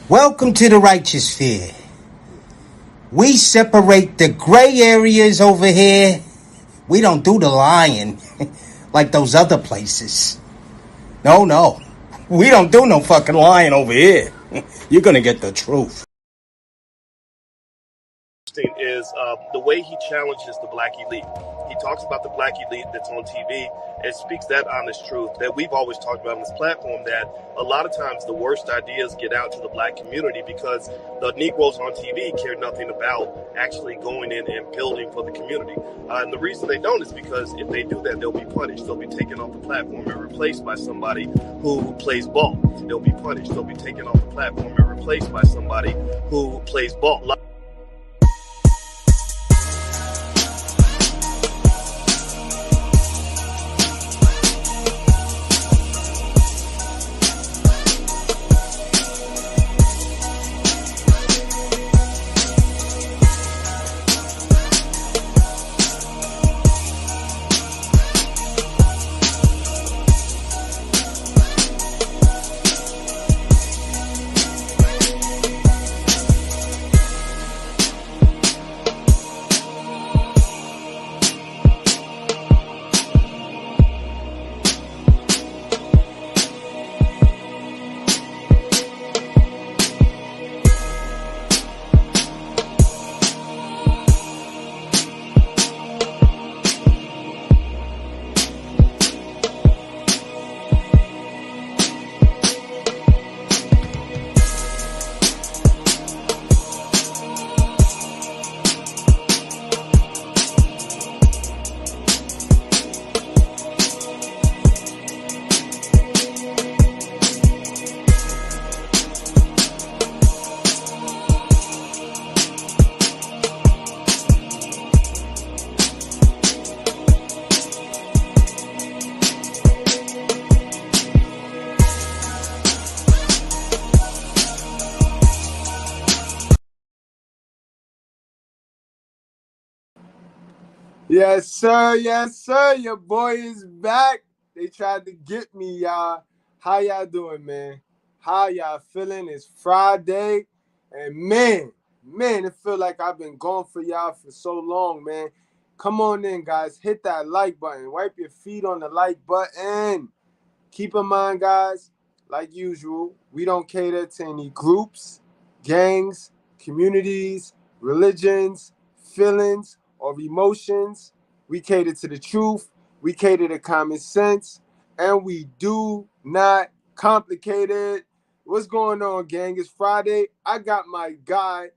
Welcome to the righteous sphere. We separate the gray areas over here. We don't do the lying like those other places. No. We don't do no fucking lying over here. You're gonna get the truth. Is the way he challenges the black elite. He talks about the black elite that's on TV and speaks that honest truth that we've always talked about on this platform, that a lot of times the worst ideas get out to the black community because the Negroes on TV care nothing about actually going in and building for the community. And the reason they don't is because if they do that, they'll be punished. They'll be taken off the platform and replaced by somebody who plays ball. They'll be punished. They'll be taken off the platform and replaced by somebody who plays ball. Yes, sir. Yes, sir. Your boy is back. They tried to get me, y'all. How y'all doing, man? How y'all feeling? It's Friday. And man, it feel like I've been gone for y'all for so long, man. Come on in, guys. Hit that like button. Wipe your feet on the like button. Keep in mind, guys, like usual, we don't cater to any groups, gangs, communities, religions, feelings, or emotions. We cater to the truth. We cater to common sense. And we do not complicate it. What's going on, gang? It's Friday. I got my guy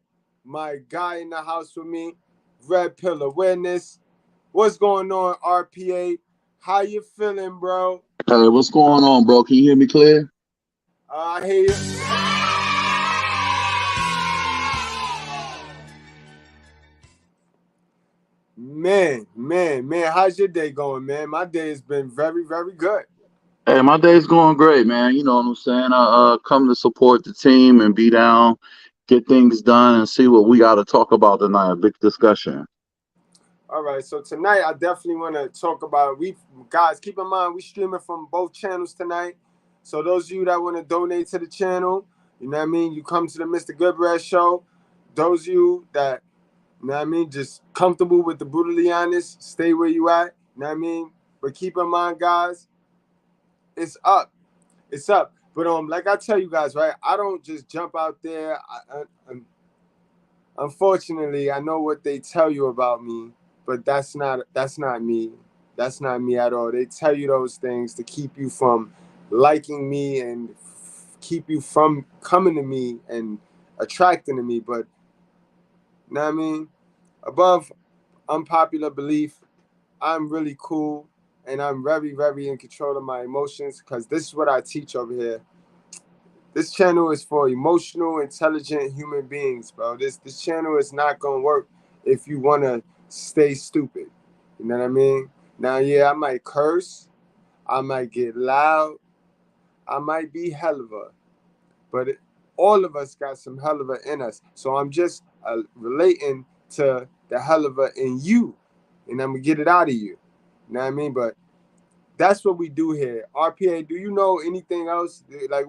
in the house with me, Red Pill Awareness. What's going on, RPA? How you feeling, bro? Hey, what's going on, bro? Can you hear me clear? I hear you. Man, how's your day going, man? My day has been very, very good. Hey, my day's going great, man. You know what I'm saying? I come to support the team and be down, get things done, and see what we got to talk about tonight. A big discussion. All right, so tonight I definitely want to talk about, we guys, keep in mind, we streaming from both channels tonight. So those of you that want to donate to the channel, you know what I mean, you come to the Mr. Goodbread show. Those of you that, you know what I mean, just comfortable with the brutally honest, stay where you at, you know what I mean? But keep in mind, guys, it's up. It's up. But like I tell you guys, right, I don't just jump out there. Unfortunately, I know what they tell you about me, but that's not me. That's not me at all. They tell you those things to keep you from liking me and keep you from coming to me and attracting to me. But you know what I mean? Above unpopular belief, I'm really cool and I'm very, very in control of my emotions because this is what I teach over here. This channel is for emotional, intelligent human beings, bro. This channel is not gonna work if you wanna stay stupid. You know what I mean? Now, yeah, I might curse, I might get loud, I might be hell of a, but all of us got some hell of a in us. So I'm just relating to the hell of a in you, and I'm gonna get it out of you. You know what I mean? But that's what we do here. RPA, do you know anything else? Like,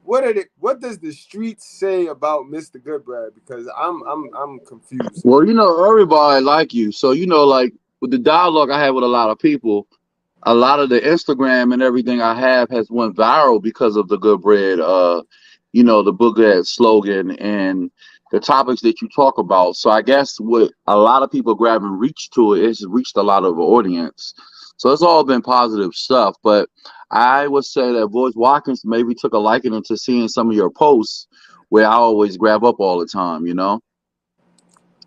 What does the street say about Mr.Goodbread? Because I'm confused. Well, everybody like you. So, like with the dialogue I had with a lot of people, a lot of the Instagram and everything I have has went viral because of the good bread, the book ad slogan and the topics that you talk about. So I guess with a lot of people grabbing reach to it, it's reached a lot of audience. So it's all been positive stuff. But I would say that Boyce Watkins maybe took a liking into seeing some of your posts where I always grab up all the time.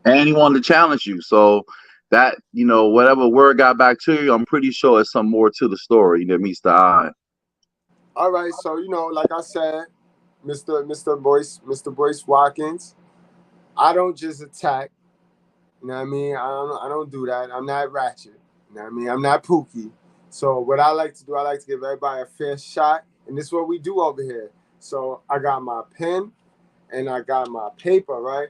And he wanted to challenge you. So that, whatever word got back to you, I'm pretty sure it's some more to the story that meets the eye. All right, so like I said, Mr. Boyce Watkins, I don't just attack. You know what I mean? I don't do that. I'm not ratchet. You know what I mean? I'm not Pookie. So what I like to do, I like to give everybody a fair shot, and this is what we do over here. So I got my pen and I got my paper, right?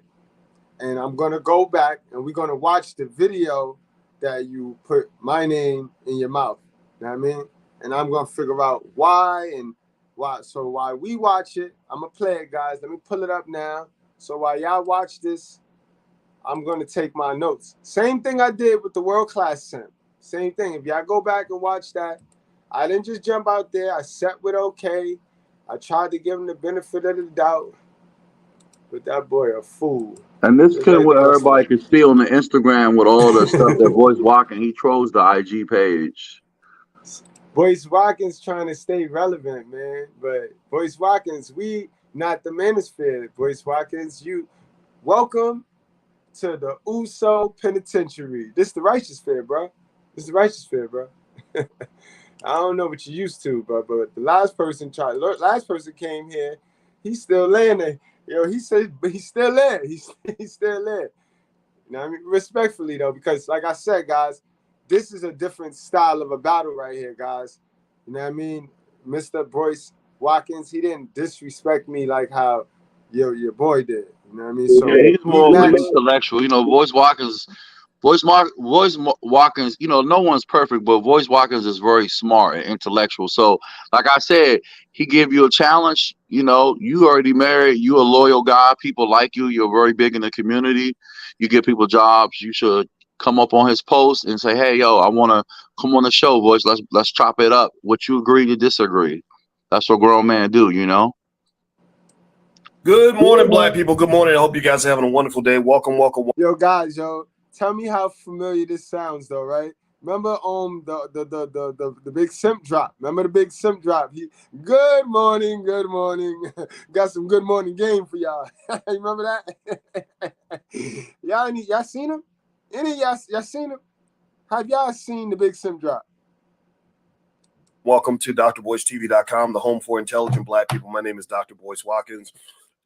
And I'm gonna go back and we're gonna watch the video that you put my name in your mouth. You know what I mean? And I'm gonna figure out why and why. So while we watch it, I'm gonna play it, guys. Let me pull it up now. So while y'all watch this, I'm gonna take my notes. Same thing I did with the world class simp. Same thing. If y'all go back and watch that, I didn't just jump out there. I sat with OK. I tried to give him the benefit of the doubt, but that boy a fool. And this Just could like what the rest of everybody them. could see on the Instagram with all the stuff that Boyce Watkins, he trolls the IG page. Boyce Watkins trying to stay relevant, man. But Boyce Watkins, we not the manosphere. Boyce Watkins, you welcome to the USO Penitentiary. This the righteous fair, bro. This is the righteous fair, bro. I don't know what you used to, but the last person came here. He's still laying there. He said, but he's still there. He's still there. You know what I mean? Respectfully though, because like I said, guys, this is a different style of a battle right here, guys. You know what I mean? Mr. Boyce Watkins, he didn't disrespect me like how your boy did. You know what I mean? Yeah, So he's we more of an match. intellectual. Voice Watkins, no one's perfect, but Voice Watkins is very smart and intellectual. So, like I said, he give you a challenge. You already married. You a loyal guy. People like you. You're very big in the community. You give people jobs. You should come up on his post and say, "Hey, yo, I want to come on the show, Voice. Let's chop it up. Would you agree to disagree?" That's what grown men do. Good morning, black people. Good morning. I hope you guys are having a wonderful day. Welcome. Yo, guys, tell me how familiar this sounds, though, right? Remember the big simp drop. Remember the big simp drop. Good morning, good morning. Got some good morning game for y'all. Remember that? y'all seen him? Any of y'all seen him? Have y'all seen the big simp drop? Welcome to drboycetv.com, the home for intelligent black people. My name is Dr. Boyce Watkins.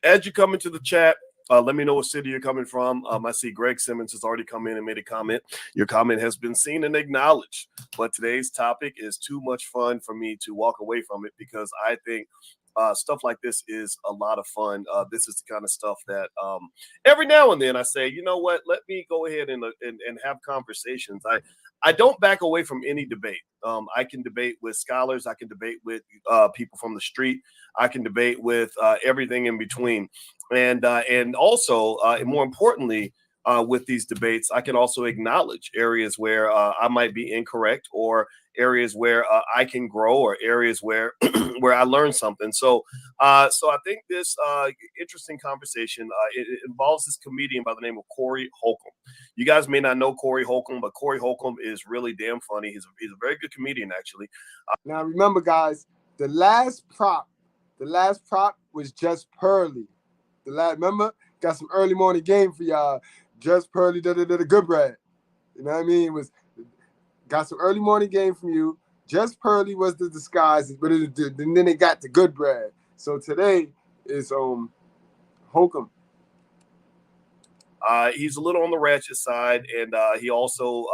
As you come into the chat, let me know what city you're coming from. I see Greg Simmons has already come in and made a comment. Your comment has been seen and acknowledged. But today's topic is too much fun for me to walk away from it because I think stuff like this is a lot of fun. This is the kind of stuff that every now and then I say, you know what, let me go ahead and have conversations. I don't back away from any debate. I can debate with scholars. I can debate with people from the street. I can debate with everything in between. And also, and more importantly, with these debates, I can also acknowledge areas where I might be incorrect or areas where I can grow or areas where where I learn something. So I think this interesting conversation, it involves this comedian by the name of Cory Holcomb. You guys may not know Cory Holcomb, but Cory Holcomb is really damn funny. He's a very good comedian, actually. Now, remember, guys, the last prop was just Pearly. Remember? Got some early morning game for y'all. Just Pearly, Goodbread. You know what I mean? Got some early morning game from you. Just Pearly was the disguise, but and then it got the Goodbread. So today is Holcomb. He's a little on the ratchet side, and he also,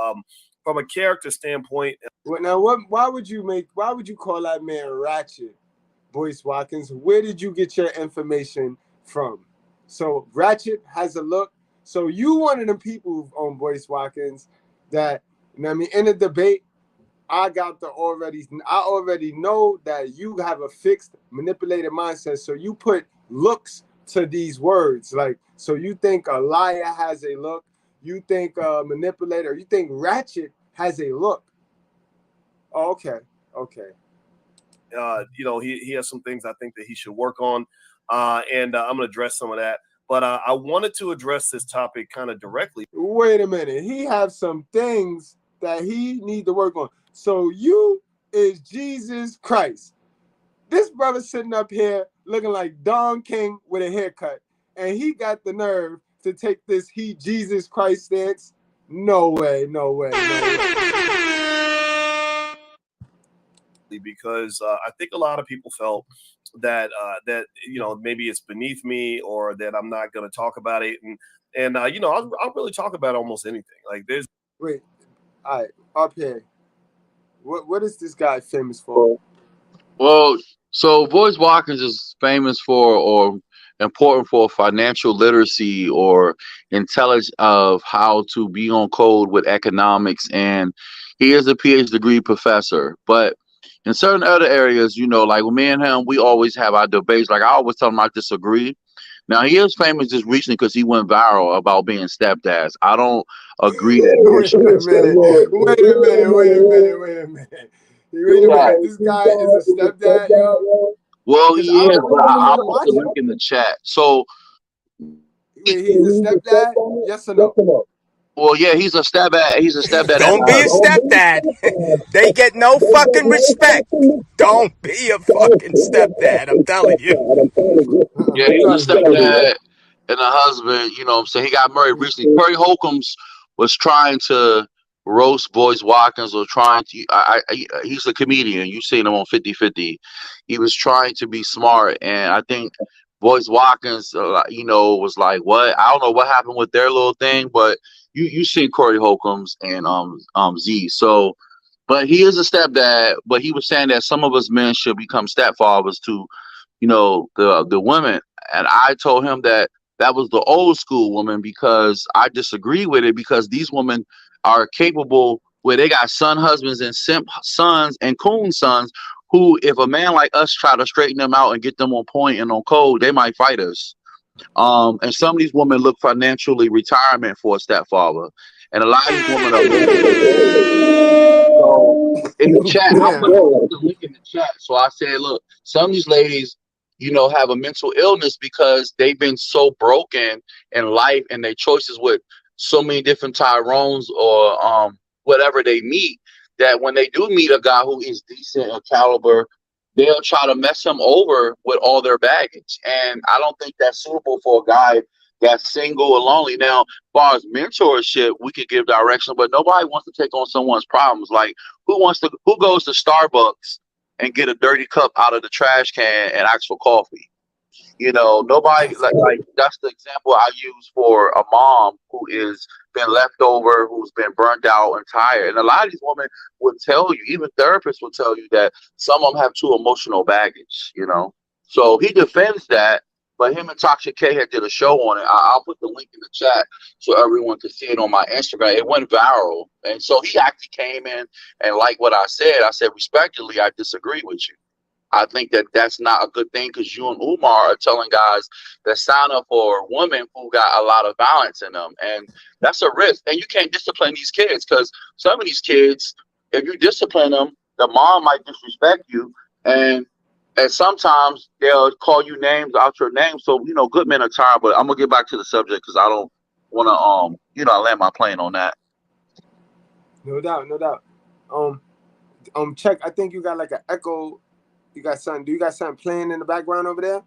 from a character standpoint. Now, why would you call that man ratchet, Boyce Watkins? Where did you get your information from? So ratchet has a look. So you one of them people on Boyce Watkins that, you know what I mean, in a debate, I already know that you have a fixed manipulated mindset. So you put looks to these words. Like, so you think a liar has a look, you think a manipulator, you think ratchet has a look. Oh, okay. Okay. He has some things I think that he should work on, and I'm going to address some of that. But I wanted to address this topic kind of directly. Wait a minute. He has some things that he need to work on. So you is Jesus Christ. This brother sitting up here looking like Don King with a haircut, and he got the nerve to take this he Jesus Christ stance. No way, no way, no way. Because I think a lot of people felt that maybe it's beneath me or that I'm not going to talk about it, and I'll really talk about almost anything. Like there's Wait, all right, up here. What is this guy famous for? Well, so Boyce Watkins is famous for or important for financial literacy or intelligence of how to be on code with economics, and he is a PhD degree professor. But in certain other areas, like with me and him, we always have our debates. Like I always tell him I disagree. Now he is famous just recently because he went viral about being stepdads. I don't agree that men Wait should a be minute. Wait a minute. Wait a minute. Wait a minute. Wait a minute. This guy is a stepdad, yo. Well, Because he I is, don't but even see I'll him put the watching. link in the chat. So, Wait, he's a stepdad? Yes or no? well, yeah, he's a stepdad. He's a stepdad and Don't a be a husband. stepdad. They get no fucking respect. Don't be a fucking stepdad. I'm telling you. Yeah, I'm he's a telling you. stepdad and a husband. So he got married recently. Cory Holcomb's was trying to roast Boyce Watkins or trying to. He's a comedian. You've seen him on 50/50. He was trying to be smart, and I think Boyce Watkins, was like, "What? I don't know what happened with their little thing, but you seen Cory Holcomb's and Z. So, but he is a stepdad. But he was saying that some of us men should become stepfathers to the women, and I told him that that was the old school woman because I disagree with it because these women are capable where they got son husbands and simp sons and coon sons who, if a man like us try to straighten them out and get them on point and on code, they might fight us. And some of these women look financially retirement for a stepfather, and a lot of these women are so in the chat, I Damn. put the link in the chat. So I said, look, some of these ladies, have a mental illness because they've been so broken in life and their choices with so many different Tyrones or whatever they meet that when they do meet a guy who is decent or caliber, they'll try to mess him over with all their baggage. And I don't think that's suitable for a guy that's single or lonely. Now, as far as mentorship, we could give direction, but nobody wants to take on someone's problems. Like who goes to Starbucks and get a dirty cup out of the trash can and ask for coffee? Nobody like that's the example I use for a mom who is been left over, who's been burnt out and tired. And a lot of these women would tell you, even therapists will tell you that some of them have too emotional baggage. So he defends that, but him and Toxic K had did a show on it. I'll put the link in the chat so everyone can see it on my Instagram. It went viral. And so he actually came in and liked what I said. I said, respectfully, I disagree with you. I think that that's not a good thing because you and Umar are telling guys that sign up for women who got a lot of violence in them. And that's a risk. And you can't discipline these kids because some of these kids, if you discipline them, the mom might disrespect you. And sometimes they'll call you names out your name. So, good men are tired. But I'm going to get back to the subject because I don't want to, I land my plane on that. No doubt, no doubt. Check. I think you got like an echo. You got something. Do you got something playing in the background over there?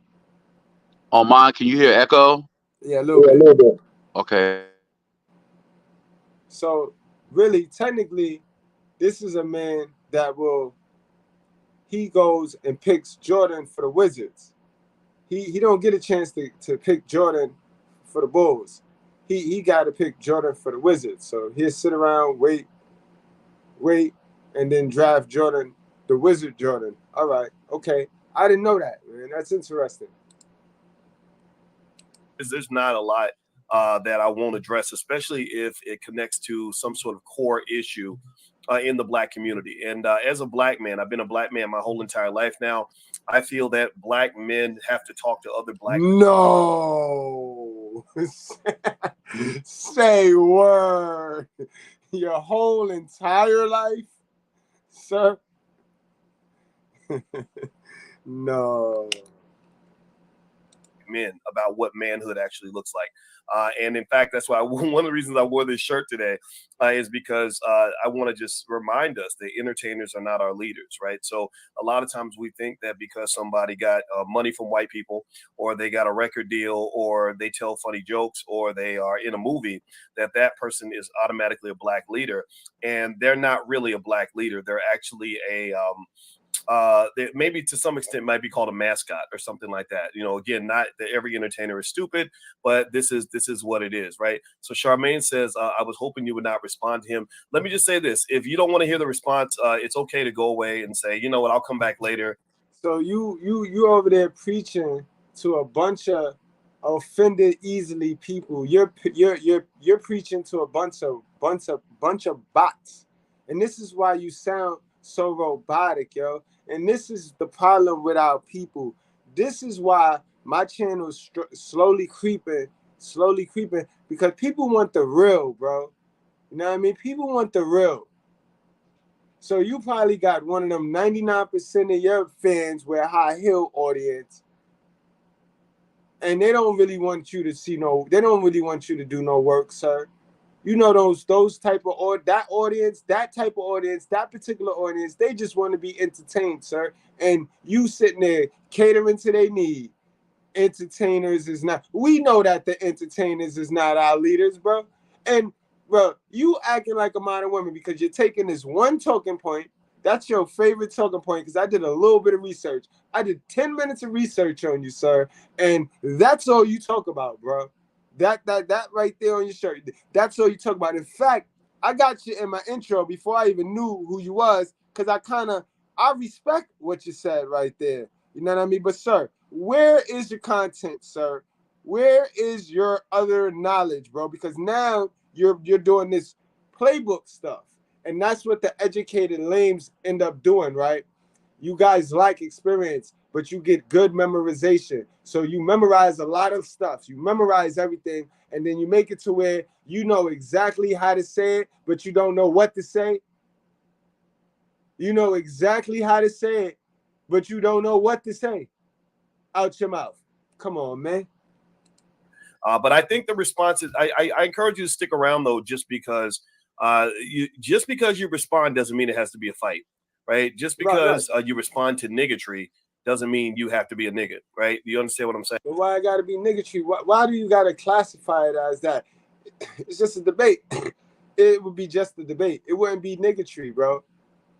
On mine, can you hear echo? Yeah, a little bit. Okay. So, really, technically, this is a man that he goes and picks Jordan for the Wizards. He don't get a chance to pick Jordan for the Bulls. He got to pick Jordan for the Wizards. So he'll sit around, wait, and then draft Jordan, the Wizard Jordan. All right, okay. I didn't know that, man. That's interesting. There's not a lot that I won't address, especially if it connects to some sort of core issue in the black community. And as a black man, I've been a black man my whole entire life now. I feel that black men have to talk to other black men. No. Say word. Your whole entire life, sir? No. Men about what manhood actually looks like. And in fact, that's why one of the reasons I wore this shirt today is because I want to just remind us that entertainers are not our leaders, right? So a lot of times we think that because somebody got money from white people, or they got a record deal, or they tell funny jokes, or they are in a movie, that that person is automatically a black leader. And they're not really a black leader. They're actually a that maybe to some extent might be called a mascot or something like that. You know, again, not that every entertainer is stupid, but this is what it is, right? So Charmaine says, I was hoping you would not respond to him. Let me just say this: if you don't want to hear the response, it's okay to go away and say, you know what, I'll come back later. So you over there preaching to a bunch of offended easily people. You're preaching to a bunch of bots, and this is why you sound so robotic, yo. And this is the problem with our people. This is why my channel is slowly creeping, because people want the real, bro. You know what I mean? People want the real. So you probably got one of them 99% of your fans with a high heel audience, and they don't really want you to they don't really want you to do no work, sir. You know, those type of, or that audience, that type of audience, that particular audience, they just want to be entertained, sir. And you sitting there catering to their need. Entertainers is not, we know that the entertainers is not our leaders, bro. And bro, you acting like a modern woman because you're taking this one talking point. That's your favorite talking point, because I did a little bit of research. I did 10 minutes of research on you, sir. And that's all you talk about, bro. That right there on your shirt. That's all you talk about. In fact, I got you in my intro before I even knew who you was, because I respect what you said right there. You know what I mean? But sir, where is your content, sir? Where is your other knowledge, bro? Because now you're doing this playbook stuff. And that's what the educated lames end up doing, right? You guys like experience, but you get good memorization. So you memorize a lot of stuff. You memorize everything, and then you make it to where you know exactly how to say it, but you don't know what to say. You know exactly how to say it, but you don't know what to say out your mouth. Come on, man. But I think the response is, I encourage you to stick around, though, just because you respond doesn't mean it has to be a fight. Right? Just because you respond to niggatry doesn't mean you have to be a nigga, right? Do you understand what I'm saying? But why I gotta be niggatry? Why do you gotta classify it as that? It's just a debate. It would be just a debate. It wouldn't be niggatry, bro.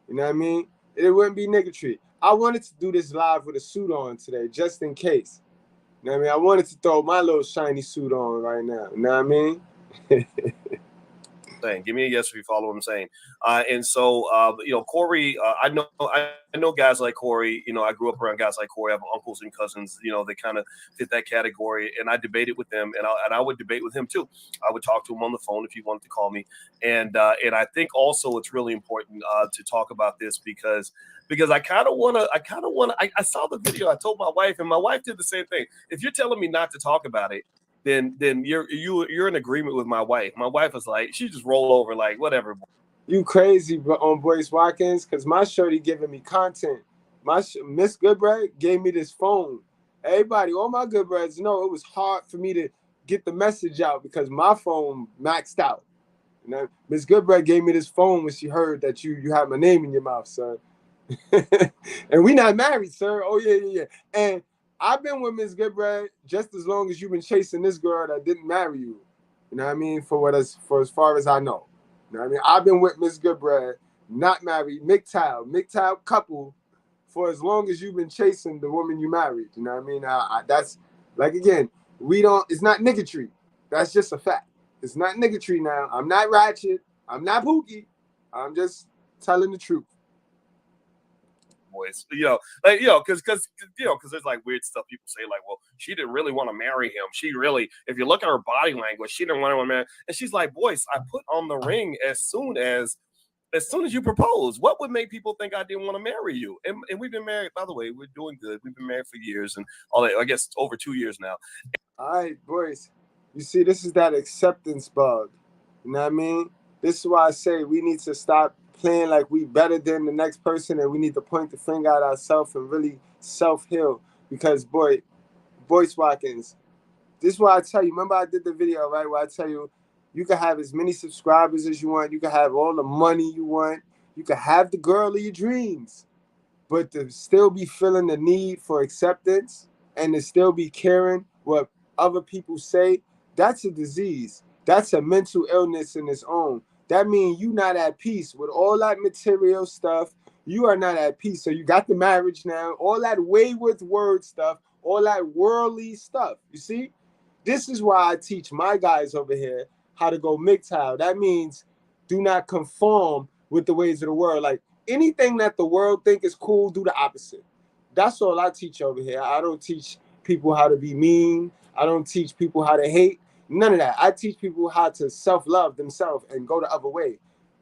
You know what I mean? It wouldn't be niggatry. I wanted to do this live with a suit on today, just in case. You know what I mean? I wanted to throw my little shiny suit on right now. You know what I mean? Saying, give me a yes if you follow what I'm saying. And so, Cory, I know guys like Cory. You know, I grew up around guys like Cory. I have uncles and cousins. You know, they kind of fit that category, and I debated with them, and I would debate with him too. I would talk to him on the phone if he wanted to call me, and I think also it's really important to talk about this because I kind of want to. I saw the video. I told my wife, and my wife did the same thing. If you're telling me not to talk about it, then you're in agreement with my wife. My wife was like, she just roll over like whatever. You crazy on Boyce Watkins, because my shorty giving me content. My Miss Goodbread gave me this phone. Everybody, all my Goodbreads know it was hard for me to get the message out because my phone maxed out. You know, Miss Goodbread gave me this phone when she heard that you had my name in your mouth, sir. And we not married, sir. Oh yeah. And I've been with Miss Goodbread just as long as you've been chasing this girl that didn't marry you. You know what I mean? For as far as I know. You know what I mean? I've been with Miss Goodbread, not married, MGTOW couple, for as long as you've been chasing the woman you married. You know what I mean? That's, like, again, it's not niggatry. That's just a fact. It's not niggatry now. I'm not ratchet. I'm not Pookie. I'm just telling the truth. Boys, because there's like weird stuff people say, like, well, she didn't really want to marry him. She really, if you look at her body language, she didn't want to marry. And she's like, Boyce, I put on the ring as soon as as soon as you propose, what would make people think I didn't want to marry you? And we've been married, by the way. We're doing good. We've been married for years and all that. I guess over 2 years now. All right, Boyce. You see, this is that acceptance bug. You know what I mean? This is why I say we need to stop playing like we better than the next person, and we need to point the finger at ourselves and really self-heal. Because, Boyce Watkins, this is why I tell you. Remember I did the video, right, where I tell you, you can have as many subscribers as you want. You can have all the money you want. You can have the girl of your dreams. But to still be feeling the need for acceptance and to still be caring what other people say, that's a disease. That's a mental illness in its own. That means you're not at peace with all that material stuff. You are not at peace. So you got the marriage now, all that wayward word stuff, all that worldly stuff. You see? This is why I teach my guys over here how to go MGTOW. That means do not conform with the ways of the world. Like anything that the world think is cool, do the opposite. That's all I teach over here. I don't teach people how to be mean. I don't teach people how to hate. None of that. I teach people how to self-love themselves and go the other way.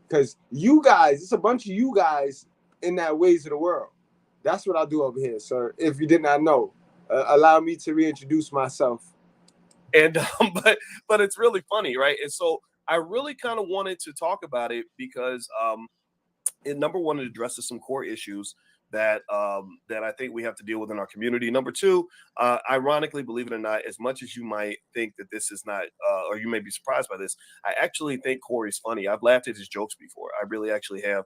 Because you guys, it's a bunch of you guys in that ways of the world. That's what I do over here, sir. If you did not know, allow me to reintroduce myself. And but it's really funny, right? And so I really kind of wanted to talk about it because number one, it addresses some core issues that I think we have to deal with in our community. Number two, ironically, believe it or not, as much as you might think that this is not, or you may be surprised by this, I actually think Cory's funny. I've laughed at his jokes before. I really actually have.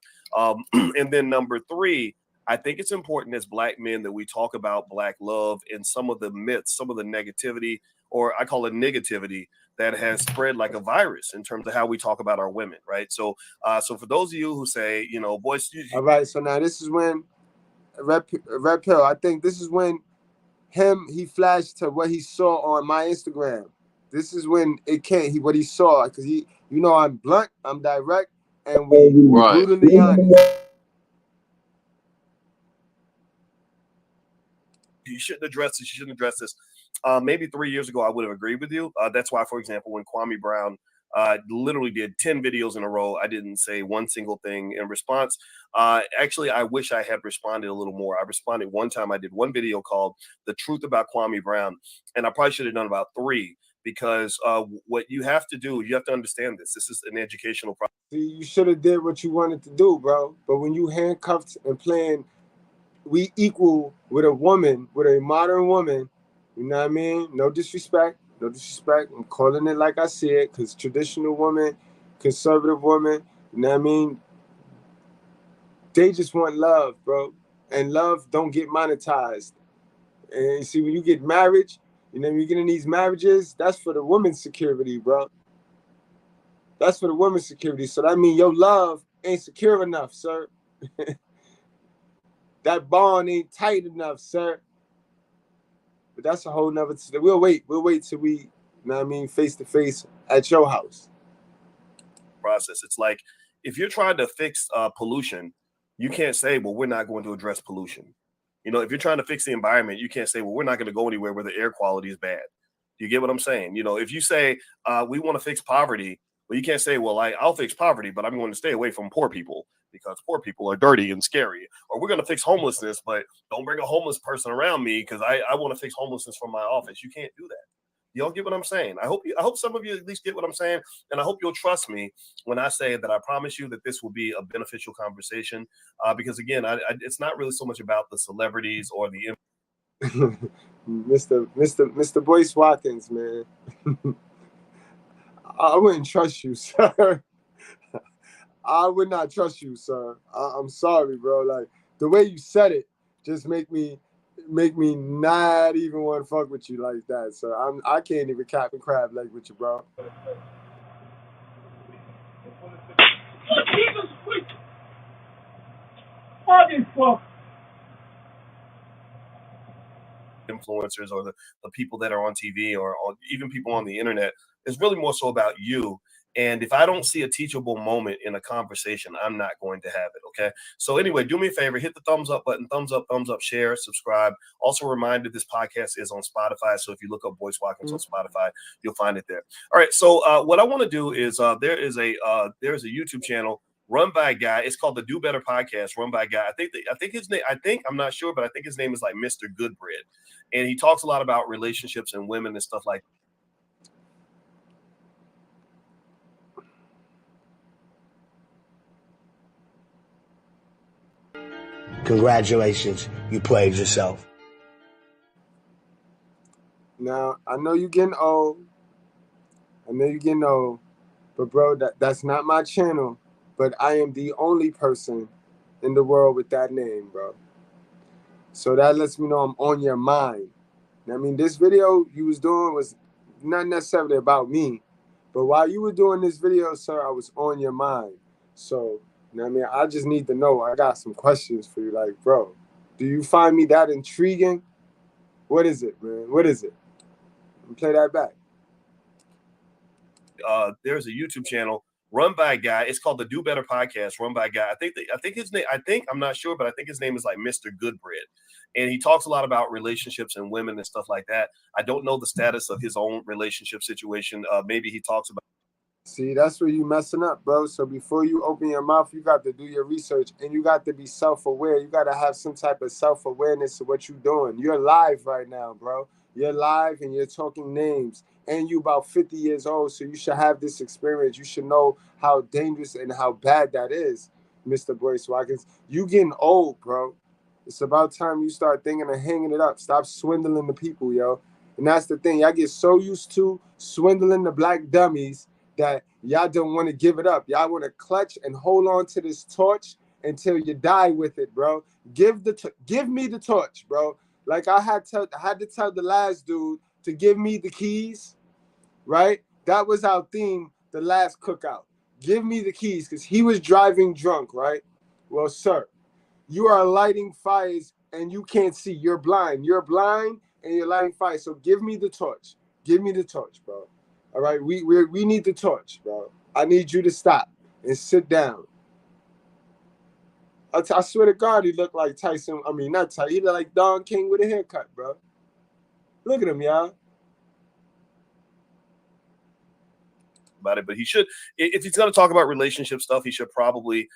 And then number three, I think it's important as Black men that we talk about Black love and some of the myths, some of the negativity, or I call it negativity, that has spread like a virus in terms of how we talk about our women, right? So, so for those of you who say, you know, Boyce. All right, so now this is when Red Pill. I think this is when he flashed to what he saw on my Instagram. This is when it came. What he saw, because I'm blunt, I'm direct, and we brutally honest. You shouldn't address this. You shouldn't address this. Maybe 3 years ago, I would have agreed with you. That's why, for example, when Kwame Brown literally did 10 videos in a row, I didn't say one single thing in response. Actually, I wish I had responded a little more. I responded one time. I did one video called The Truth About Kwame Brown, and I probably should have done about 3 because what you have to do, you have to understand this. This is an educational process. See, you should have did what you wanted to do, bro. But when you handcuffed and playing we equal with a woman, with a modern woman, you know what I mean? No disrespect. I'm calling it like I see it, because traditional woman, conservative woman, you know what I mean? They just want love, bro. And love don't get monetized. And you see, when you get married, you know, when you get in these marriages, that's for the woman's security, bro. That's for the woman's security. So that means your love ain't secure enough, sir. That bond ain't tight enough, sir. But that's a whole nother. We'll wait till we, you know what I mean, face to face at your house. Process. It's like if you're trying to fix pollution, you can't say, well, we're not going to address pollution. You know, if you're trying to fix the environment, you can't say, well, we're not going to go anywhere where the air quality is bad. Do you get what I'm saying? You know, if you say we want to fix poverty, well, you can't say, well, I'll fix poverty, but I'm going to stay away from poor people because poor people are dirty and scary. Or we're going to fix homelessness, but don't bring a homeless person around me because I want to fix homelessness from my office. You can't do that. Y'all get what I'm saying? I hope some of you at least get what I'm saying, and I hope you'll trust me when I say that I promise you that this will be a beneficial conversation. Because again, it's not really so much about the celebrities or the Mr. Boyce Watkins, man. I wouldn't trust you, sir. I would not trust you, sir. I'm sorry, bro. Like the way you said it just make me not even want to fuck with you like that. So I can't even cap and crab leg with you, bro. Jesus, quick! Fucking fuck! Influencers or the people that are on TV or even people on the internet. It's really more so about you. And if I don't see a teachable moment in a conversation, I'm not going to have it. Okay. So anyway, do me a favor, hit the thumbs up button, thumbs up, share, subscribe. Also reminded this podcast is on Spotify. So if you look up Boyce Watkins on Spotify, you'll find it there. All right. So what I want to do is there is a YouTube channel run by a guy. It's called the Do Better Podcast, run by a guy. I think his name. I'm not sure, but I think his name is like Mr.Goodbread, and he talks a lot about relationships and women and stuff like. Congratulations, you played yourself. Now, I know you're getting old. But bro, that's not my channel. But I am the only person in the world with that name, bro. So that lets me know I'm on your mind. I mean, this video you was doing was not necessarily about me. But while you were doing this video, sir, I was on your mind. So, I mean, I just need to know. I got some questions for you. Like, bro, do you find me that intriguing? What is it, man? What is it? Play that back. There's a YouTube channel run by a guy. It's called the Do Better Podcast, run by a guy. I think his name. I'm not sure, but I think his name is like Mr.Goodbread, and he talks a lot about relationships and women and stuff like that. I don't know the status of his own relationship situation. Maybe he talks about. See, that's where you messing up, bro. So before you open your mouth, you got to do your research, and you got to be self-aware. You got to have some type of self-awareness of what you're doing. You're live right now, bro. You're live, and you're talking names, and you about 50 years old, so you should have this experience. You should know how dangerous and how bad that is, Mr. Boyce Watkins. You getting old, bro. It's about time you start thinking of hanging it up. Stop swindling the people, yo. And that's the thing. Y'all get so used to swindling the black dummies that y'all don't want to give it up. Y'all want to clutch and hold on to this torch until you die with it, bro. Give me the torch, bro. Like I had to tell the last dude to give me the keys, right? That was our theme, the last cookout. Give me the keys, because he was driving drunk, right? Well, sir, you are lighting fires and you can't see. You're blind. You're blind and you're lighting fires. So give me the torch. Give me the torch, bro. All right, we need the torch, bro. I need you to stop and sit down. I swear to God, he looked like Tyson. I mean, not Tyson. He looked like Don King with a haircut, bro. Look at him, y'all. About it, but he should, if he's going to talk about relationship stuff, he should probably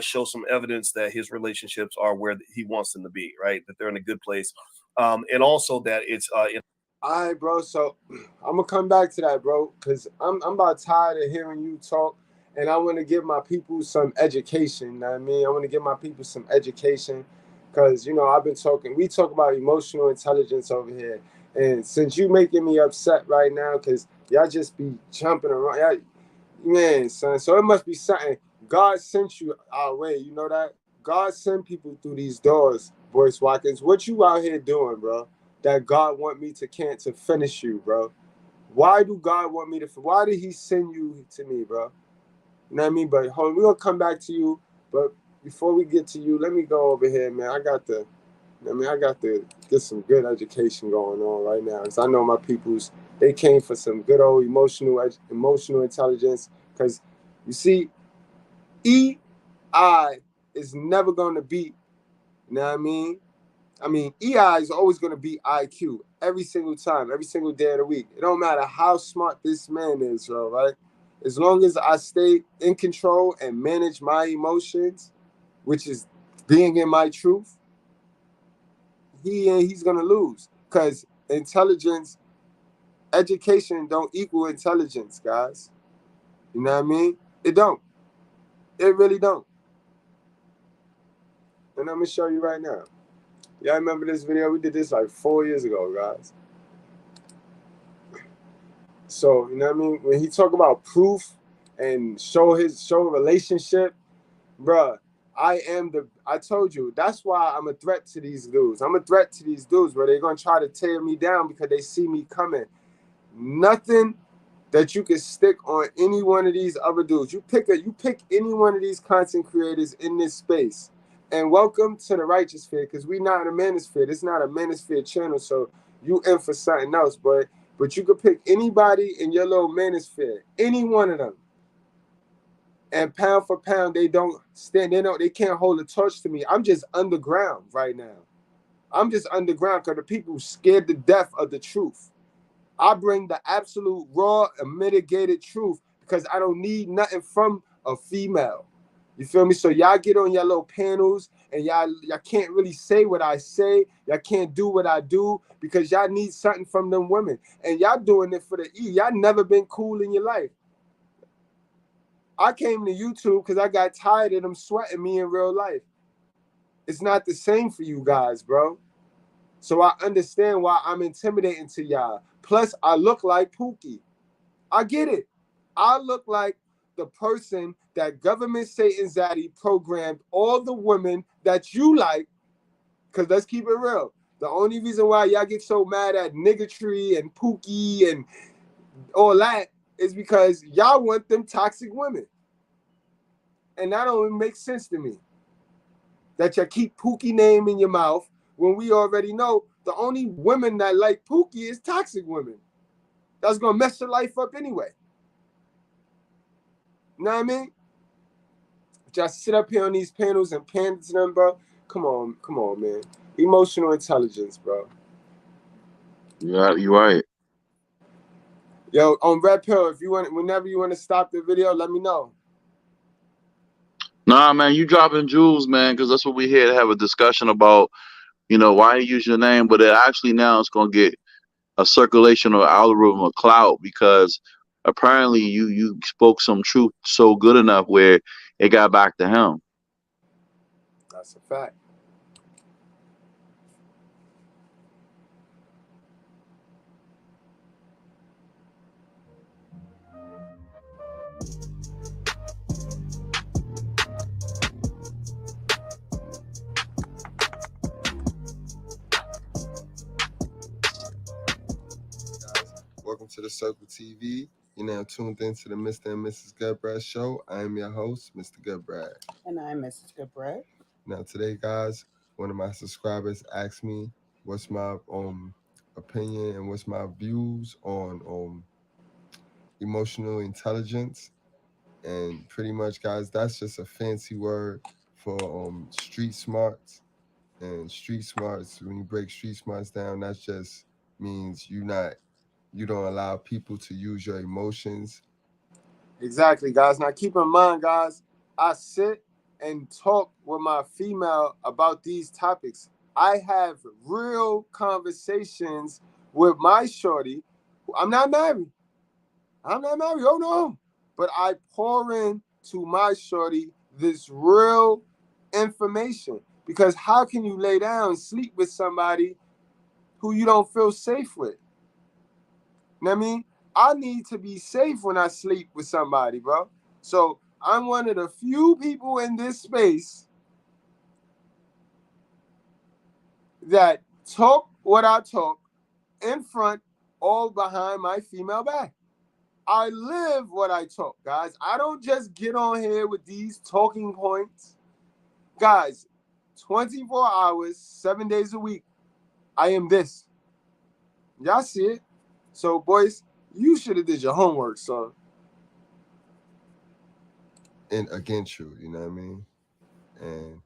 show some evidence that his relationships are where he wants them to be, right? That they're in a good place, and also that it's. All right, bro. So I'm gonna come back to that, bro, because I'm about tired of hearing you talk, and I want to give my people some education. You know what I mean, I want to give my people some education, because I've been talking. We talk about emotional intelligence over here, and since you making me upset right now, because y'all just be jumping around, y'all, man, son. So it must be something. God sent you our way. You know that God sent people through these doors, Boyce Watkins. What you out here doing, bro? That God want me to finish you, bro. Why do God want me to? Why did he send you to me, bro? You know what I mean? But hold on, we're gonna come back to you. But before we get to you, let me go over here, man. I got to get some good education going on right now. Because I know my peoples, they came for some good old emotional intelligence. Because you see, EI is never gonna beat, you know what I mean? EI is always going to beat IQ every single time, every single day of the week. It don't matter how smart this man is, bro, right? As long as I stay in control and manage my emotions, which is being in my truth, he's going to lose. Because education don't equal intelligence, guys. You know what I mean? It don't. It really don't. And I'm going to show you right now. Y'all remember this video? We did this like 4 years ago, guys. So, you know what I mean? When he talk about proof and show a relationship, bruh, I told you, that's why I'm a threat to these dudes. I'm a threat to these dudes where they're going to try to tear me down because they see me coming. Nothing that you can stick on any one of these other dudes. You pick any one of these content creators in this space. And welcome to the Righteous Sphere, because we not a manosphere. This is not a manosphere channel, so you in for something else, but you could pick anybody in your little manosphere, any one of them. And pound for pound, they can't hold a torch to me. I'm just underground right now. I'm just underground because the people scared to death of the truth. I bring the absolute raw and mitigated truth because I don't need nothing from a female. You feel me? So y'all get on your little panels and y'all can't really say what I say. Y'all can't do what I do because y'all need something from them women. And y'all doing it for the E. Y'all never been cool in your life. I came to YouTube because I got tired of them sweating me in real life. It's not the same for you guys, bro. So I understand why I'm intimidating to y'all. Plus, I look like Pookie. I get it. I look like the person that government Satan Zaddy programmed all the women that you like. Because let's keep it real. The only reason why y'all get so mad at niggatry and Pookie and all that is because y'all want them toxic women. And that don't make sense to me. That you keep Pookie name in your mouth when we already know the only women that like Pookie is toxic women. That's going to mess your life up anyway. You know what I mean? Just sit up here on these panels and pander to them, bro. Come on, man. Emotional intelligence, bro. Yeah, you're right. Yo, on Red Pill, if you want, whenever you want to stop the video, let me know. Nah, man, you dropping jewels, man, because that's what we here to have a discussion about. Why you use your name, but it actually now it's gonna get a circulation or algorithm of clout because apparently you spoke some truth so good enough where it got back to him. That's a fact. Welcome to the Circle TV. You're now tuned into the Mr. and Mrs. Goodbread show. I am your host, Mr. Goodbread. And I'm Mrs. Goodbread. Now today, guys, one of my subscribers asked me what's my opinion and what's my views on emotional intelligence. And pretty much, guys, that's just a fancy word for street smarts. And street smarts, when you break street smarts down, that just means you don't allow people to use your emotions. Exactly, guys. Now keep in mind, guys, I sit and talk with my female about these topics. I have real conversations with my shorty. I'm not married. Oh no. But I pour in to my shorty this real information. Because how can you lay down and sleep with somebody who you don't feel safe with? You know what I mean? I need to be safe when I sleep with somebody, bro. So I'm one of the few people in this space that talk what I talk in front or behind my female back. I live what I talk, guys. I don't just get on here with these talking points. Guys, 24 hours, 7 days a week, I am this. Y'all see it? So, boys, you should have did your homework, son. And against you know what I mean? And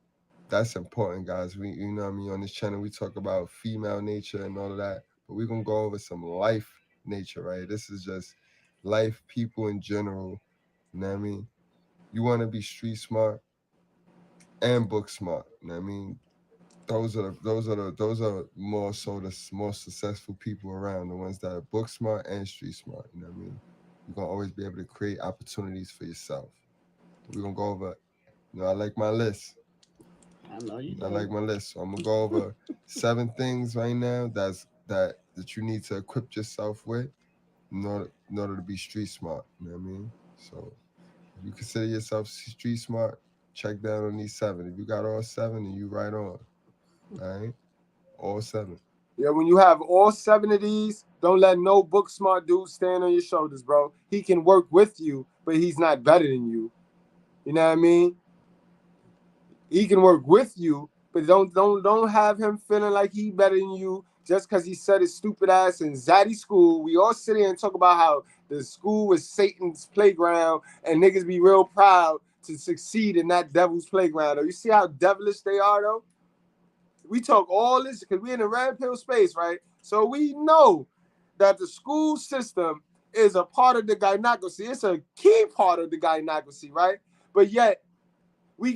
that's important, guys. You know what I mean? On this channel, we talk about female nature and all of that, but we're going to go over some life nature, right? This is just life, people in general. You know what I mean? You want to be street smart and book smart. You know what I mean? Those are more so the more successful people around, the ones that are book smart and street smart. You know what I mean? You're gonna always be able to create opportunities for yourself. We're gonna go over. I like my list. I know you do. I like my list, so I'm gonna go over 7 things right now that you need to equip yourself with in order to be street smart. You know what I mean? So if you consider yourself street smart, check down on these 7. If you got all 7, then you right on. All right, all 7. Yeah, when you have all 7 of these, don't let no book smart dude stand on your shoulders, bro. He can work with you, but he's not better than you. You know what I mean? He can work with you, but don't have him feeling like he better than you just because he said his stupid ass in Zaddy school. We all sit here and talk about how the school is Satan's playground and niggas be real proud to succeed in that devil's playground. Though. You see how devilish they are, though? We talk all this because we're in a red pill space, right? So we know that the school system is a part of the gynocracy. It's a key part of the gynocracy, right? But yet, we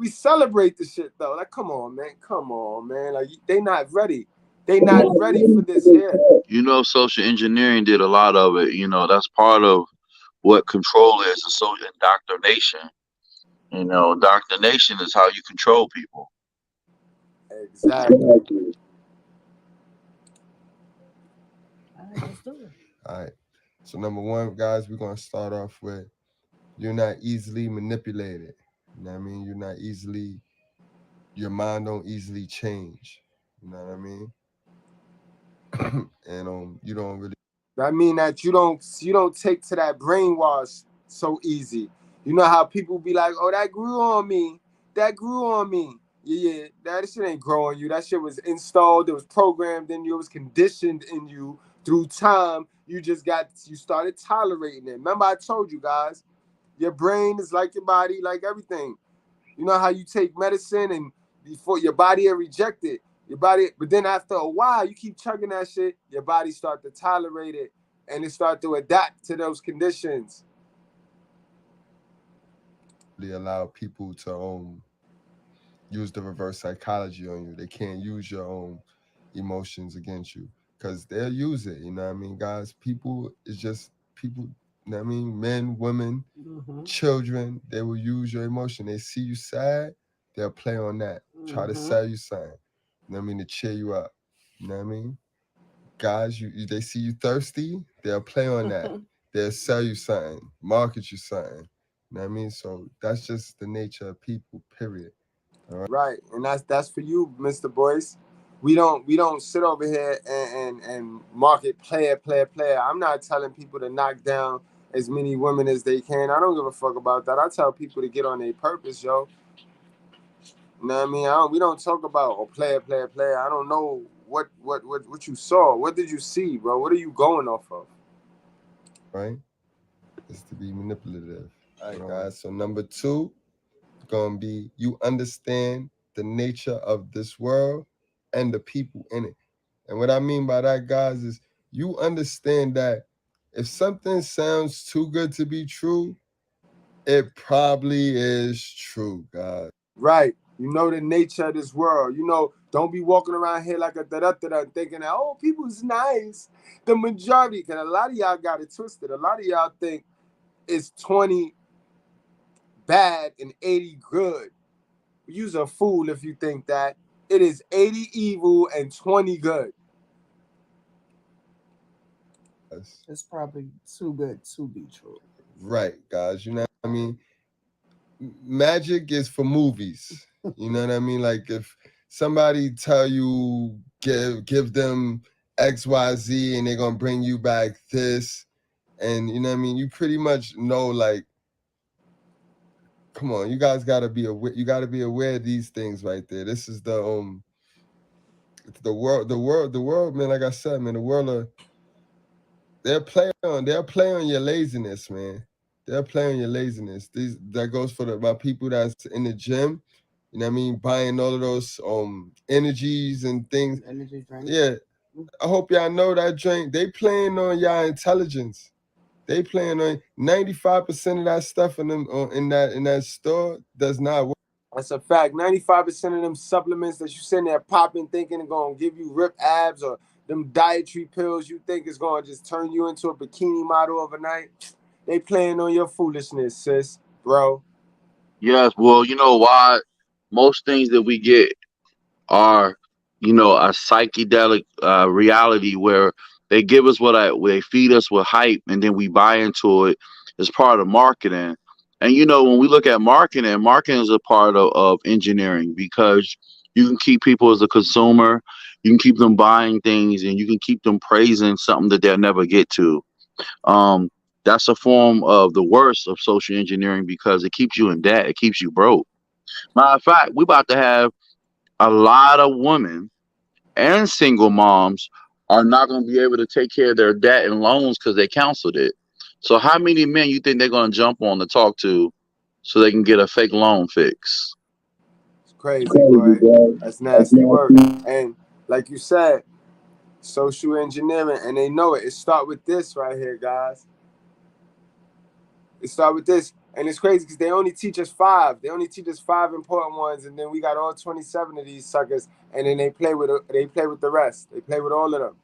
celebrate the shit though. Like, come on, man. Like, they not ready. They not ready for this here. You know, social engineering did a lot of it. You know, that's part of what control is, and so indoctrination. You know, indoctrination is how you control people. Exactly. All right, let's do it. All right. So number one, guys, we're gonna start off with you're not easily manipulated. You know what I mean? Your mind don't easily change. You know what I mean? And you don't really That mean that you don't take to that brainwash so easy. You know how people be like, oh, that grew on me. That grew on me. Yeah. That shit ain't growing you. That shit was installed, it was programmed in you, it was conditioned in you through time. You started tolerating it. Remember, I told you guys, your brain is like your body, like everything. You know how you take medicine and before your body will reject it. Your body, but then after a while, you keep chugging that shit, your body start to tolerate it and it start to adapt to those conditions. allow people to use the reverse psychology on you. They can't use your own emotions against you because they'll use it. You know what I mean, guys? People is just people. You know what I mean? Men, women, children. They will use your emotion. They see you sad, they'll play on that. Try to sell you something. You know what I mean? To cheer you up. You know what I mean? Guys, they see you thirsty, they'll play on that. They'll sell you something, market you something. You know what I mean? So that's just the nature of people, period. Right. And that's for you, Mr. Boyce. We don't sit over here and market player. I'm not telling people to knock down as many women as they can. I don't give a fuck about that. I tell people to get on their purpose, yo. You know what I mean? We don't talk about player. I don't know what you saw. What did you see, bro? What are you going off of? Right? Is to be manipulative. All right, guys. So number two, gonna be you understand the nature of this world and the people in it. And what I mean by that, guys, is you understand that if something sounds too good to be true, it probably is true, guys. Right. You know the nature of this world. You know, don't be walking around here like a da-da-da-da thinking that, oh, people's nice. The majority, because a lot of y'all got it twisted. A lot of y'all think it's 20 bad and 80 good. You's a fool if you think that. It is 80 evil and 20 good. It's probably too good to be true. Right, guys. You know what I mean? Magic is for movies. You know what I mean? Like if somebody tell you give them XYZ and they're gonna bring you back this, and you know what I mean, you pretty much know, like, come on, you guys gotta be aware. You gotta be aware of these things right there. This is the world, man. Like I said, man, the world they'll play on your laziness, man. They'll play on your laziness. That goes for my people that's in the gym. You know what I mean? Buying all of those energies and things. Energy drink. Yeah. I hope y'all know that drink. They playing on y'all intelligence. They playing on 95% of that stuff in them in that store does not work. That's a fact. 95% of them supplements that you sitting there popping thinking are going to give you rip abs, or them dietary pills you think is going to just turn you into a bikini model overnight, they playing on your foolishness, sis, bro. Yes, well, you know why most things that we get are, you know, a psychedelic reality where they give us they feed us with hype and then we buy into it as part of marketing. And you know, when we look at marketing is a part of engineering because you can keep people as a consumer, you can keep them buying things, and you can keep them praising something that they'll never get to. Um, that's a form of the worst of social engineering because it keeps you in debt, it keeps you broke. Matter of fact, we about to have a lot of women and single moms are not going to be able to take care of their debt and loans because they canceled it. So how many men you think they're going to jump on to talk to so they can get a fake loan fix? It's crazy, boy. That's nasty work. And like you said, social engineering, and they know it. It start with this right here, guys. It start with this. And it's crazy because they only teach us 5. They only teach us 5 important ones, and then we got all 27 of these suckers, and then they play with the rest. They play with all of them.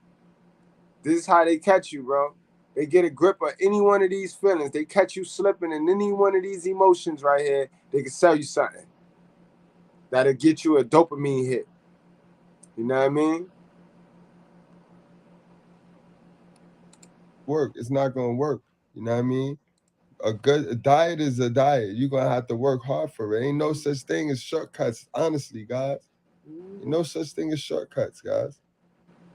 This is how they catch you, bro. They get a grip of any one of these feelings. They catch you slipping in any one of these emotions right here. They can sell you something that'll get you a dopamine hit. You know what I mean? Work. It's not gonna work. You know what I mean? A diet is a diet. You're gonna have to work hard for it. Ain't no such thing as shortcuts, honestly, guys. Ain't no such thing as shortcuts, guys.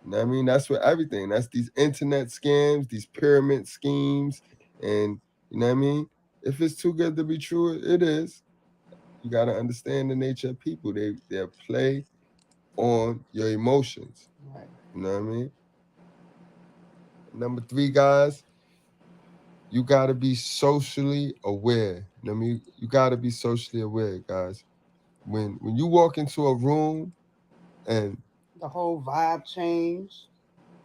You know what I mean? That's what everything. That's these internet scams, these pyramid schemes, and you know what I mean? If it's too good to be true, it is. You gotta understand the nature of people. They play on your emotions. Right. You know what I mean? Number 3, guys, you gotta be socially aware. You know what I mean? You gotta be socially aware, guys. When you walk into a room and The whole vibe change,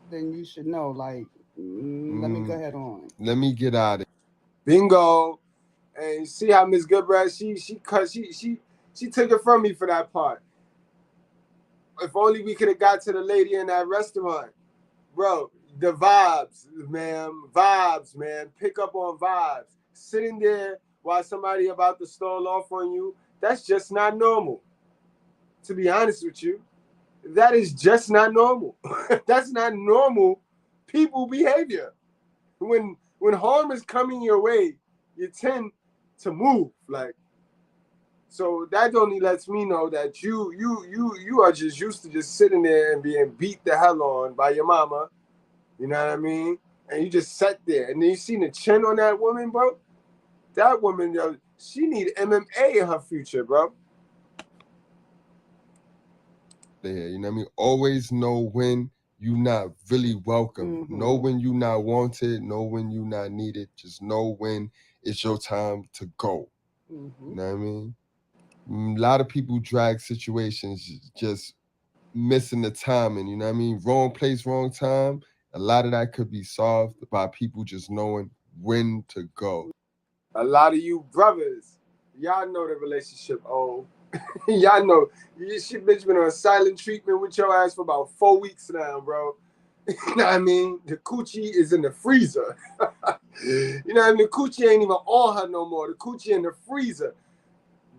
then you should know, like, let me go ahead on. let me get out of it. Bingo. And see how Miss Goodbread, she took it from me for that part. If only we could have got to the lady in that restaurant. Bro, the vibes, man. Pick up on vibes. Sitting there while somebody about to stall off on you, that's just not normal. To be honest with you, that is just not normal. That's not normal people behavior. When harm is coming your way, you tend to move. Like, so that only lets me know that you are just used to just sitting there and being beat the hell on by your mama. You know what I mean? And you just sat there, and then you seen the chin on that woman, bro. That woman, yo, she need MMA in her future, bro. You know what I mean? Always know when you not really welcome. Know when you not wanted. Know when you not needed. Just know when it's your time to go. You know what I mean? A lot of people drag situations just missing the timing. You know what I mean? Wrong place, wrong time. A lot of that could be solved by people just knowing when to go. A lot of you brothers, y'all know the relationship old. Y'all know she bitch been on silent treatment with your ass for about 4 weeks now, bro. You know what I mean? The coochie is in the freezer. You know what I mean? The coochie ain't even on her no more. The coochie in the freezer.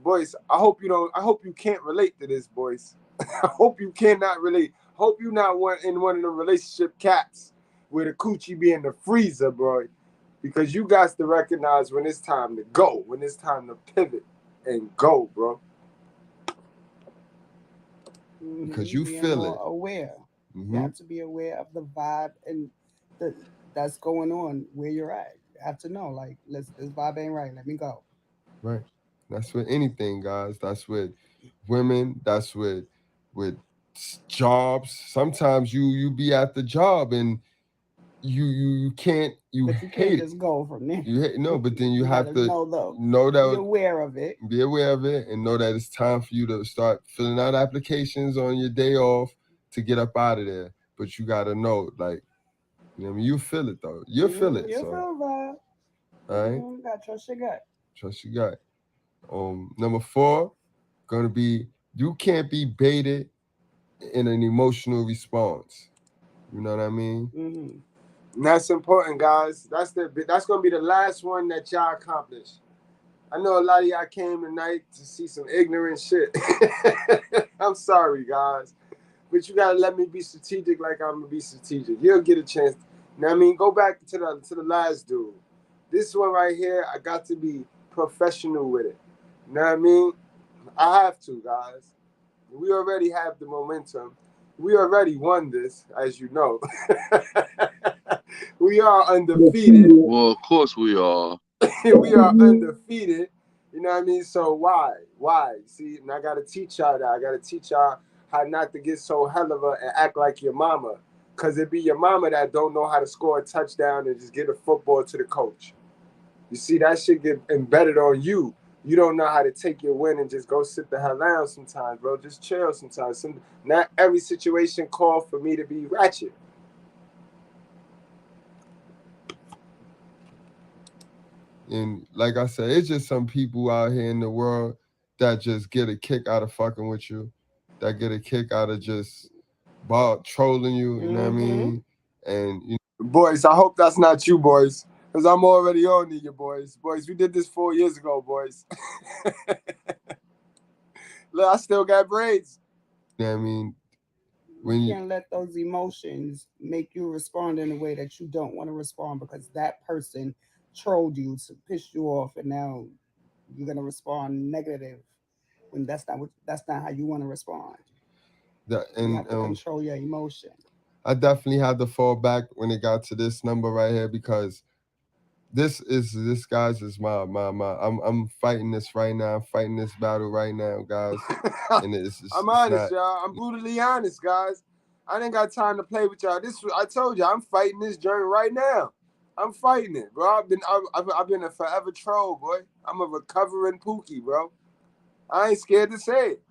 Boyce, I hope you can't relate to this, Boyce. I hope you cannot relate. Hope you not in one of the relationship cats where the coochie be in the freezer, bro. Because you guys to recognize when it's time to go, when it's time to pivot and go, bro. Because you feel it. Aware. You have to be aware of the vibe and that's going on where you're at. You have to know, like, this vibe ain't right. Let me go. Right. That's with anything, guys. That's with women. That's with jobs. Sometimes you be at the job and you can't but you can't just go from there. But then you have to know that, be aware of it. Be aware of it and know that it's time for you to start filling out applications on your day off to get up out of there. But you gotta know, like, you know what I mean? You feel it though. You feel it. You feel vibe. All right. Got trust your gut. Trust your gut. Number 4, gonna be you can't be baited in an emotional response. You know what I mean? And that's important, guys. That's gonna be the last one that y'all accomplish. I know a lot of y'all came tonight to see some ignorant shit. I'm sorry, guys, but you gotta let me be strategic, like I'm gonna be strategic. You'll get a chance. Now, I mean, go back to the last dude. This one right here, I got to be professional with it. You know what I mean? I have to, guys. We already have the momentum. We already won this, as you know. We are undefeated. Well, of course we are. We are undefeated. You know what I mean? So why? See, and I gotta teach y'all that. I gotta teach y'all how not to get so hella and act like your mama. Cause it be your mama that don't know how to score a touchdown and just get a football to the coach. You see, that shit get embedded on you. You don't know how to take your win and just go sit the hell down sometimes, bro. Just chill sometimes. Not every situation call for me to be ratchet. And like I said, it's just some people out here in the world that just get a kick out of fucking with you, that get a kick out of just trolling you. You know what I mean? And Boys, I hope that's not you, boys, because I'm already on to you, boys. Boys, we did this 4 years ago, boys. Look, I still got braids. you know what I mean? You can't let those emotions make you respond in a way that you don't want to respond because that person trolled you to piss you off, and now you're gonna respond negative when that's not how you want to respond. You have to control your emotion. I definitely had to fall back when it got to this number right here because this guys is my I'm fighting this right now. I'm fighting this battle right now, guys. And I'm honest, y'all. I'm brutally honest, guys. I ain't got time to play with y'all. I told you, I'm fighting this journey right now. I'm fighting it, bro. I've been a forever troll, boy. I'm a recovering Pookie, bro. I ain't scared to say it.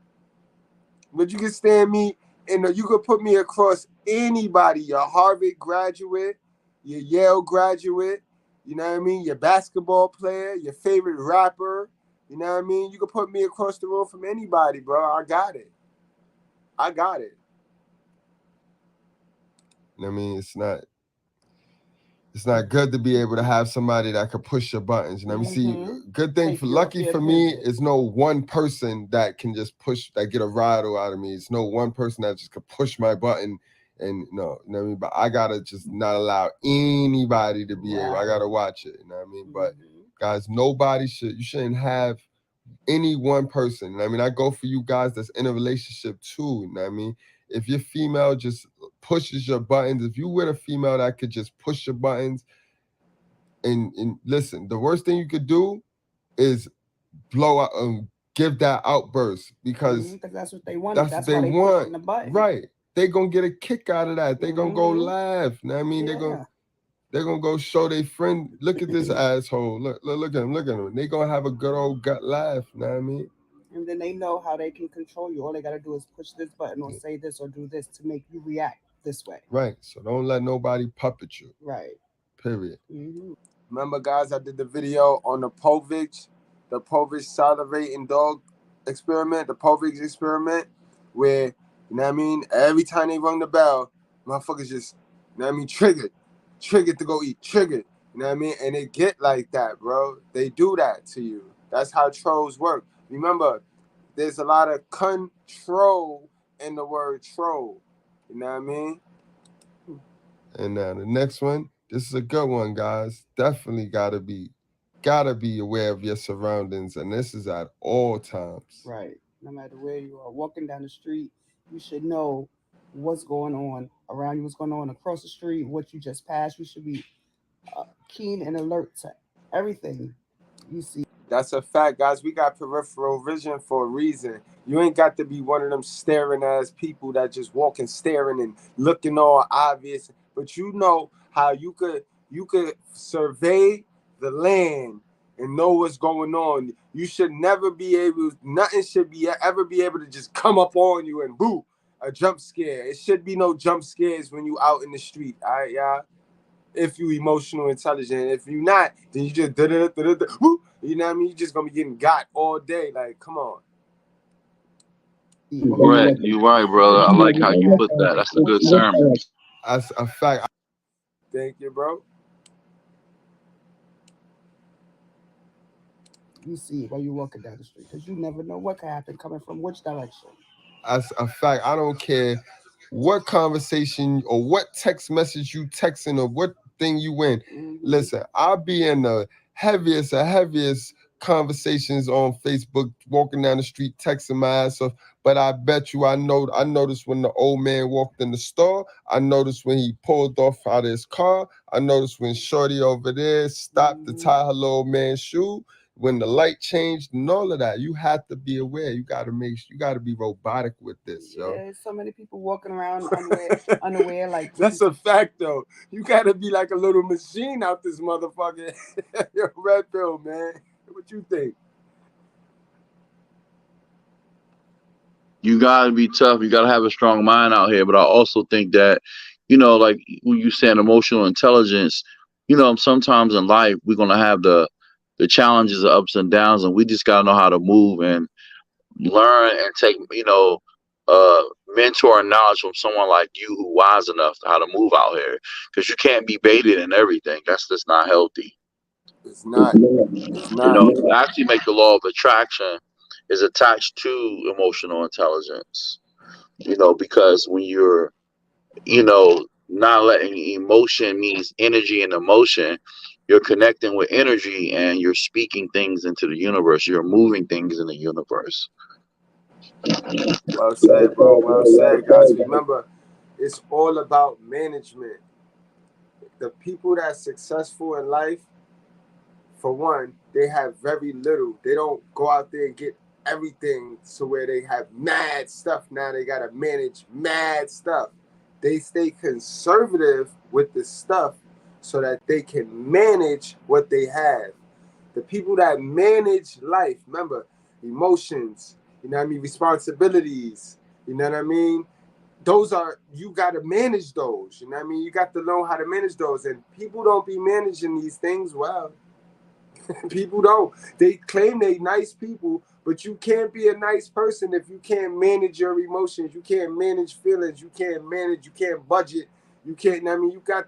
But you can stand me and you could put me across anybody, your Harvard graduate, your Yale graduate, you know what I mean? Your basketball player, your favorite rapper, you know what I mean? You could put me across the road from anybody, bro. I got it. I got it. I mean, it's not good to be able to have somebody that could push your buttons. You know what I mean? See, good thing lucky for me is no one person that can just push, that get a rattle out of me. It's no one person that just could push my button and no, you know what I mean? But I gotta just not allow anybody to be able, I gotta watch it, you know what I mean? But guys, you shouldn't have any one person. You know what I mean? I go for you guys that's in a relationship too, you know what I mean? If your female just pushes your buttons, if you with a female that could just push your buttons, and listen, the worst thing you could do is blow out, give that outburst because that's what they want. That's what they want. The right? They gonna get a kick out of that. They gonna go laugh. You know what I mean? They're gonna go show their friend. Look at this asshole. Look at him. Look at him. They gonna have a good old gut laugh. You know what I mean? And then they know how they can control you. All they got to do is push this button or say this or do this to make you react this way. Right. So don't let nobody puppet you. Right. Period. Remember, guys, I did the video on the Povich salivating dog experiment, the Povich experiment, where, you know what I mean, every time they rung the bell, motherfuckers just, you know what I mean, triggered to go eat, triggered, you know what I mean? And they get like that, bro. They do that to you. That's how trolls work. Remember, there's a lot of control in the word troll. You know what I mean? And now the next one, this is a good one, guys. Definitely gotta be aware of your surroundings, and this is at all times. Right. No matter where you are, walking down the street, you should know what's going on around you, what's going on across the street, what you just passed. You should be keen and alert to everything you see. That's a fact, guys. We got peripheral vision for a reason. You ain't got to be one of them staring ass people that just walking, staring and looking all obvious. But you know how you could survey the land and know what's going on. You should never be able. Nothing should ever be able to just come up on you and boo, a jump scare. It should be no jump scares when you out in the street. All right, y'all. If you emotional intelligent, if you not, then you just woo. You know what I mean? You just gonna be getting got all day. Like, come on. Right, you right, brother. I like how you put that. That's a good sermon. That's a fact. Thank you, bro. You see it while you're walking down the street because you never know what could happen coming from which direction. That's a fact. I don't care what conversation or what text message you texting or what thing you in. Listen, I'll be in the heaviest conversations on Facebook, walking down the street, texting my ass off. But I bet you I noticed when the old man walked in the store. I noticed when he pulled off out of his car. I noticed when Shorty over there stopped to tie her little man's shoe. When the light changed and all of that, you have to be aware. You got to be robotic with this, yo. Yeah, so many people walking around unaware. Like that's a fact, though. You got to be like a little machine out this motherfucker. Yo, red pill, man. What you think? You gotta be tough. You gotta have a strong mind out here. But I also think that, like when you saying emotional intelligence, sometimes in life we're gonna have the the challenges, the ups and downs, and we just gotta know how to move and learn and take, mentor and knowledge from someone like you who wise enough to how to move out here, because you can't be baited in everything. That's just not healthy. It's not. It's not. To actually make the law of attraction is attached to emotional intelligence. Because when you're, not letting emotion means energy and emotion, you're connecting with energy and you're speaking things into the universe. You're moving things in the universe. Well said, bro. Well said, guys. Remember, it's all about management. The people that's successful in life, for one, they have very little. They don't go out there and get everything to where they have mad stuff. Now they got to manage mad stuff. They stay conservative with the stuff so that they can manage what they have. The people that manage life, remember, emotions, responsibilities, those are, you got to manage those, you got to know how to manage those. And people don't be managing these things well. People don't. They claim they nice people, but you can't be a nice person if you can't manage your emotions. You can't manage feelings. You can't budget. You can't,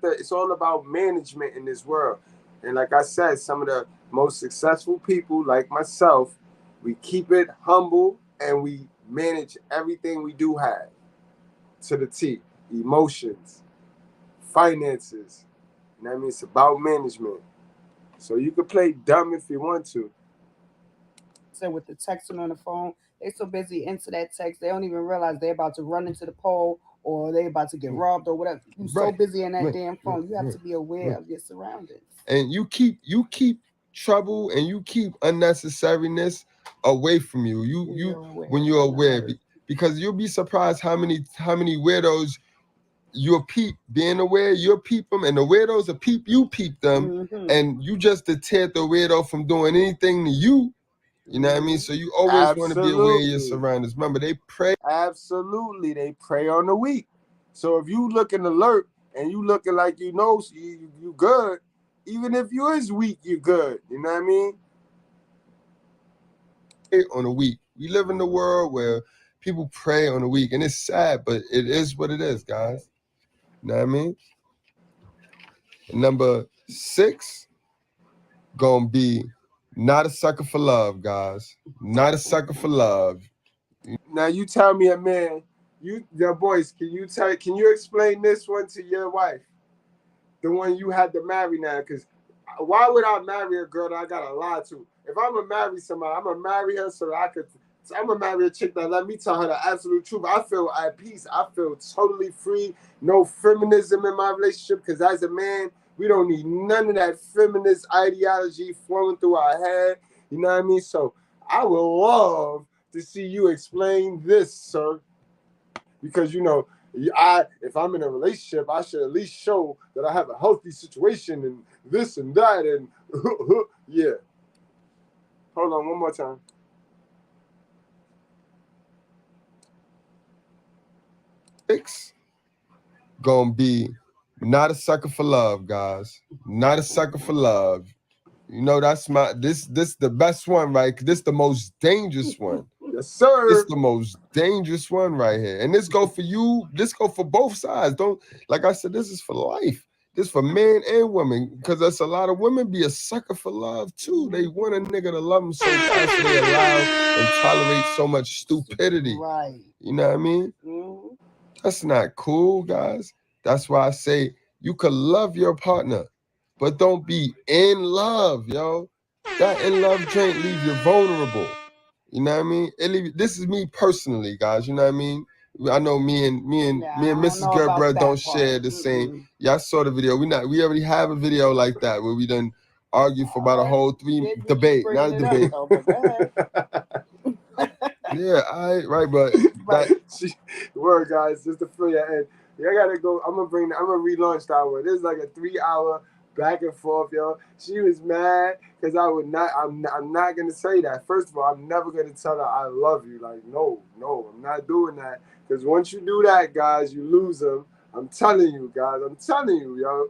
it's all about management in this world. And like I said, some of the most successful people, like myself, we keep it humble and we manage everything we do have to the T. Emotions, finances. It's about management. So you can play dumb if you want to. So with the texting on the phone, they so busy into that text, they don't even realize they're about to run into the pole or they're about to get robbed or whatever. You're so busy in that damn phone. You have to be aware of your surroundings. And you keep trouble and you keep unnecessariness away from you. When you're aware, because you'll be surprised how many weirdos you'll peep. Being aware, you'll peep them, and the weirdos will peep, you peep them, and you just deter the weirdo from doing anything to you. You know what I mean? So you always want to be aware of your surroundings. Remember, they prey. Absolutely, they prey on the weak. So if you looking alert and you looking like you good, even if you is weak, you're good. You know what I mean? On the weak. We live in a world where people prey on the weak, and it's sad, but it is what it is, guys. You know what I mean? Number 6, gonna be not a sucker for love, guys. Not a sucker for love. Now you tell me, a man, your Boyce, can you explain this one to your wife? The one you had to marry now, because why would I marry a girl that I gotta lie to? If I'm gonna marry somebody, I'm gonna marry her so that I'm gonna marry a chick that let me tell her the absolute truth. I feel at peace. I feel totally free. No feminism in my relationship, because as a man, we don't need none of that feminist ideology flowing through our head. You know what I mean? So I would love to see you explain this, sir. Because, if I'm in a relationship, I should at least show that I have a healthy situation and this and that. And yeah. Hold on one more time. Six, gonna be not a sucker for love, guys. Not a sucker for love. That's this the best one, right? This the most dangerous one. Yes, sir. This the most dangerous one right here. And this go for you. This go for both sides. Don't, like I said, this is for life. This for men and women, because there's a lot of women be a sucker for love too. They want a nigga to love them so fast they allow and tolerate so much stupidity. Right. You know what I mean? Mm-hmm. That's not cool, guys. That's why I say you could love your partner, but don't be in love, yo. That in love drink leave you vulnerable. You know what I mean? This is me personally, guys. You know what I mean? I know me and Mrs. Goodbread don't share the same. Yeah, I saw the video. We already have a video like that where we done argue for about a whole 3 debate, not a debate. Yeah, right, but word, guys, just to fill your head. I gotta go. I'm gonna relaunch that one. This is like a 3-hour back and forth, yo. She was mad because I'm not gonna say that. First of all, I'm never gonna tell her I love you. Like, no, I'm not doing that. Because once you do that, guys, you lose them. I'm telling you, guys. I'm telling you, yo.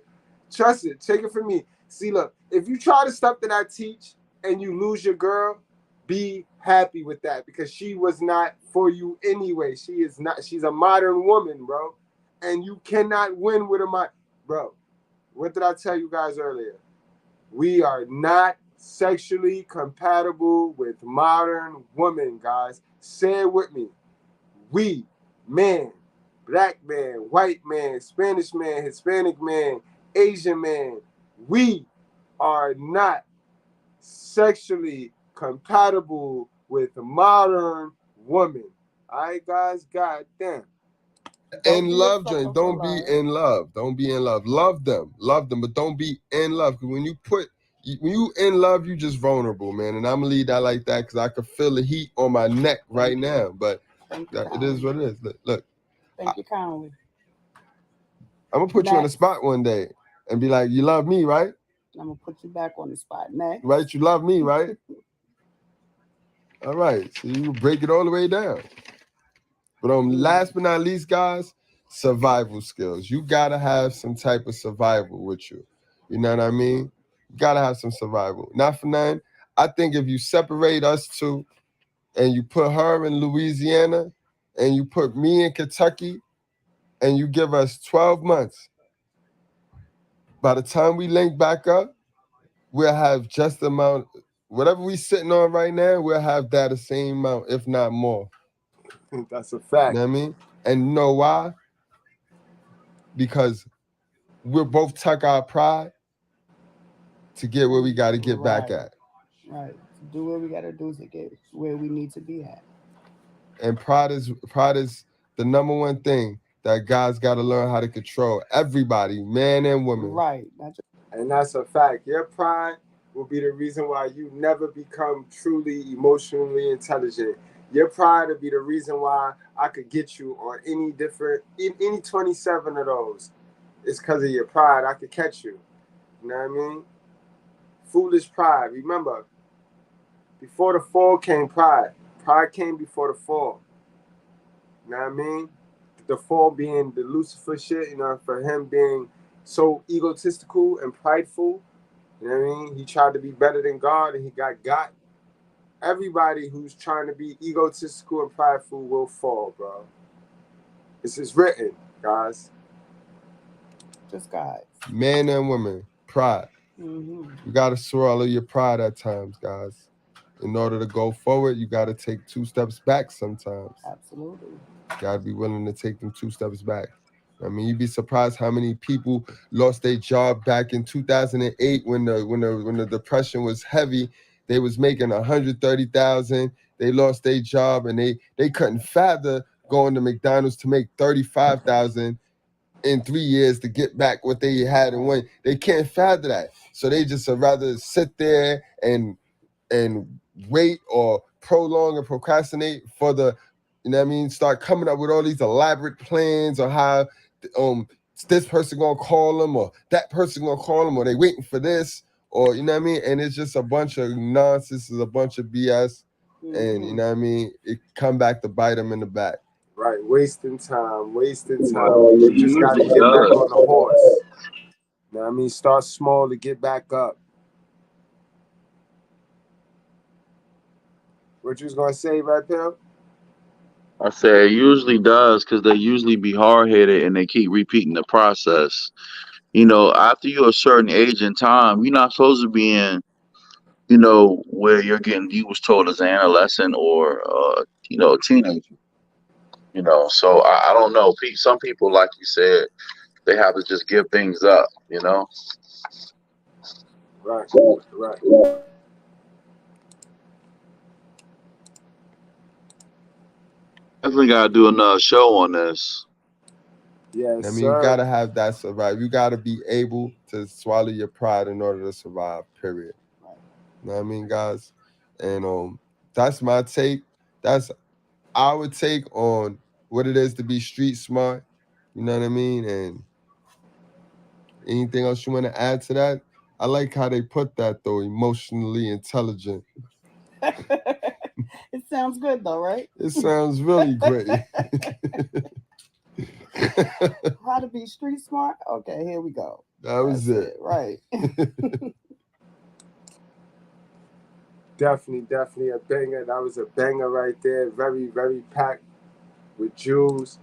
Trust it. Take it from me. See, look, if you try the stuff that I teach, and you lose your girl, be happy with that because she was not for you anyway. She is not. She's a modern woman, bro, and you cannot win with bro. What did I tell you guys earlier? We are not sexually compatible with modern women, guys. Say it with me. We, man, black man, white man, Spanish man, Hispanic man, Asian man, we are not sexually compatible with modern women. All right, guys? God damn. In love, Johnny. Don't be in love. Don't be in love. Love them, but don't be in love. Because when you in love, you just vulnerable, man. And I'm gonna leave that like that because I can feel the heat on my neck right now. But it is what it is. Look. Thank you kindly. I'm gonna put you on the spot one day and be like, "You love me, right?" I'm gonna put you back on the spot next. Right? You love me, right? All right. So you break it all the way down. But last but not least, guys, survival skills. You gotta have some type of survival with you. You know what I mean? You gotta have some survival. Not for nothing. I think if you separate us two and you put her in Louisiana and you put me in Kentucky and you give us 12 months, by the time we link back up, we'll have just the amount, whatever we sitting on right now, we'll have that the same amount, if not more. That's a fact. You know what I mean? And you know why? Because we'll both tuck our pride to get where we got to get back at. Right. To do what we got to do to get where we need to be at. And pride is the number one thing that guys got to learn how to control. Everybody, man and woman. Right. And that's a fact. Your pride will be the reason why you never become truly emotionally intelligent. Your pride will be the reason why I could get you on any 27 of those. It's because of your pride. I could catch you. You know what I mean? Foolish pride. Remember, before the fall came pride. Pride came before the fall. You know what I mean? The fall being the Lucifer shit, for him being so egotistical and prideful. You know what I mean? He tried to be better than God and he got. Everybody who's trying to be egotistical and prideful will fall, bro. This is written, guys. Just guys. Man and woman, pride. Mm-hmm. You got to swallow your pride at times, guys. In order to go forward, you got to take 2 steps back sometimes. Absolutely. You got to be willing to take them 2 steps back. I mean, you'd be surprised how many people lost their job back in 2008 when the depression was heavy. They was making $130,000. They lost their job and they couldn't fathom going to McDonald's to make $35,000 in 3 years to get back what they had and when. They can't fathom that. So they just rather sit there and wait or prolong and procrastinate for the, you know what I mean, start coming up with all these elaborate plans on how this person gonna call them or that person gonna call them or they waiting for this or, you know what I mean? And it's just a bunch of nonsense, it's a bunch of BS. Mm-hmm. And, you know what I mean? It come back to bite them in the back. Right, wasting time. You just got to get back on the horse. You know what I mean? Start small to get back up. What you was going to say, Red Pill? I said it usually does because they usually be hard-headed and they keep repeating the process. After you're a certain age and time, you're not supposed to be in, where you was told as an adolescent or, a teenager. So I don't know. Some people, like you said, they have to just give things up, Right. Definitely got to do another show on this. Yes, I mean, you got to have that survive. You got to be able to swallow your pride in order to survive, period. You know what I mean, guys? And that's my take. That's our take on what it is to be street smart. You know what I mean? And anything else you want to add to that? I like how they put that, though, emotionally intelligent. It sounds good, though, right? It sounds really great. How to be street smart? Okay, here we go. That was it. Right. Definitely a banger. That was a banger right there. Very, very packed with jewels.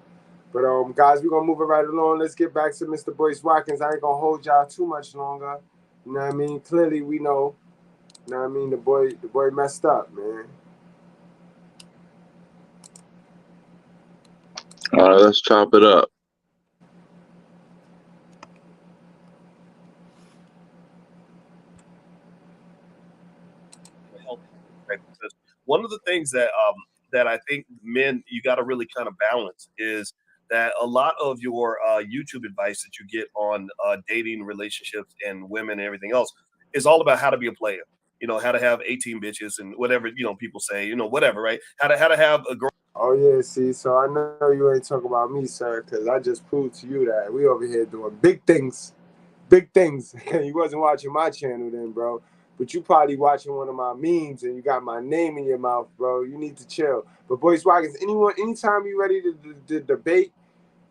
But guys, we're gonna move it right along. Let's get back to Mr. Boyce Watkins. I ain't gonna hold y'all too much longer. You know what I mean? Clearly we know. You know what I mean? The boy messed up, man. All right, let's chop it up. Right? Because one of the things that I think men you got to really kind of balance is that a lot of your YouTube advice that you get on dating, relationships, and women and everything else is all about how to be a player. You know, how to have 18 bitches and whatever people say. You know, whatever, right? How to have a girl. Oh yeah, see, so I know you ain't talking about me, sir, because I just proved to you that we over here doing big things. Big things. You wasn't watching my channel then, bro. But you probably watching one of my memes and you got my name in your mouth, bro. You need to chill. But Boyce Watkins, anytime you ready to debate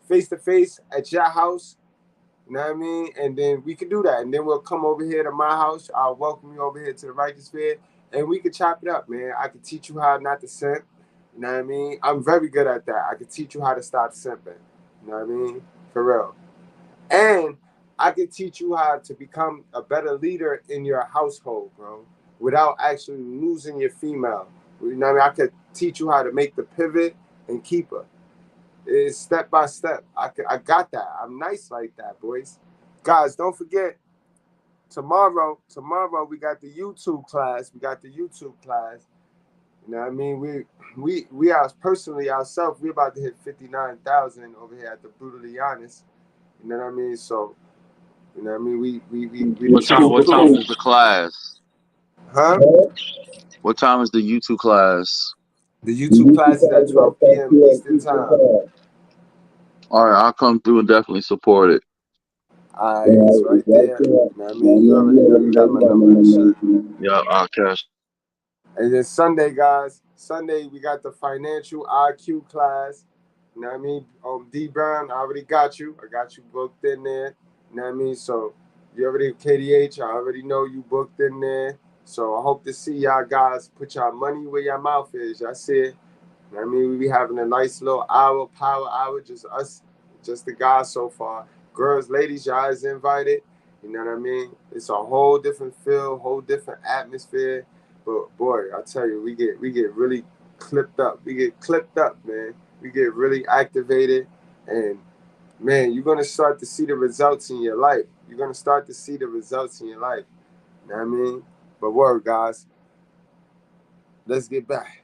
face to face at your house, you know what I mean? And then we could do that. And then we'll come over here to my house. I'll welcome you over here to the Righteous Fair. And we could chop it up, man. I could teach you how not to simp. You know what I mean? I'm very good at that. I could teach you how to stop simping. You know what I mean? For real. And I can teach you how to become a better leader in your household, bro, without actually losing your female. You know what I mean? I could teach you how to make the pivot and keep her. It's step by step. I got that. I'm nice like that, boys. Guys, don't forget, tomorrow we got the YouTube class. You know what I mean? We are personally ourselves, we're about to hit 59,000 over here at the Brutally Honest. You know what I mean? So, you know what I mean? We What time? What time is the class? Huh? What time is the YouTube class? The YouTube class is at 12 p.m. Eastern Time. All right, I'll come through and definitely support it. All right, it's right there. You know what I mean? You already know you got my number and shit. Yeah, I'll cash. And then Sunday, guys, we got the financial IQ class. You know what I mean? D Brown, I already got you. I got you booked in there. You know what I mean? So you already KDH, I already know you booked in there. So I hope to see y'all guys put y'all money where your mouth is. Y'all see it. You know what I mean? We be having a nice little power hour, just us, just the guys so far. Girls, ladies, y'all is invited. You know what I mean? It's a whole different feel, whole different atmosphere. But boy, I tell you, we get really clipped up. We get clipped up, man. We get really activated, and man, you're gonna start to see the results in your life. You know what I mean? But word, guys. Let's get back.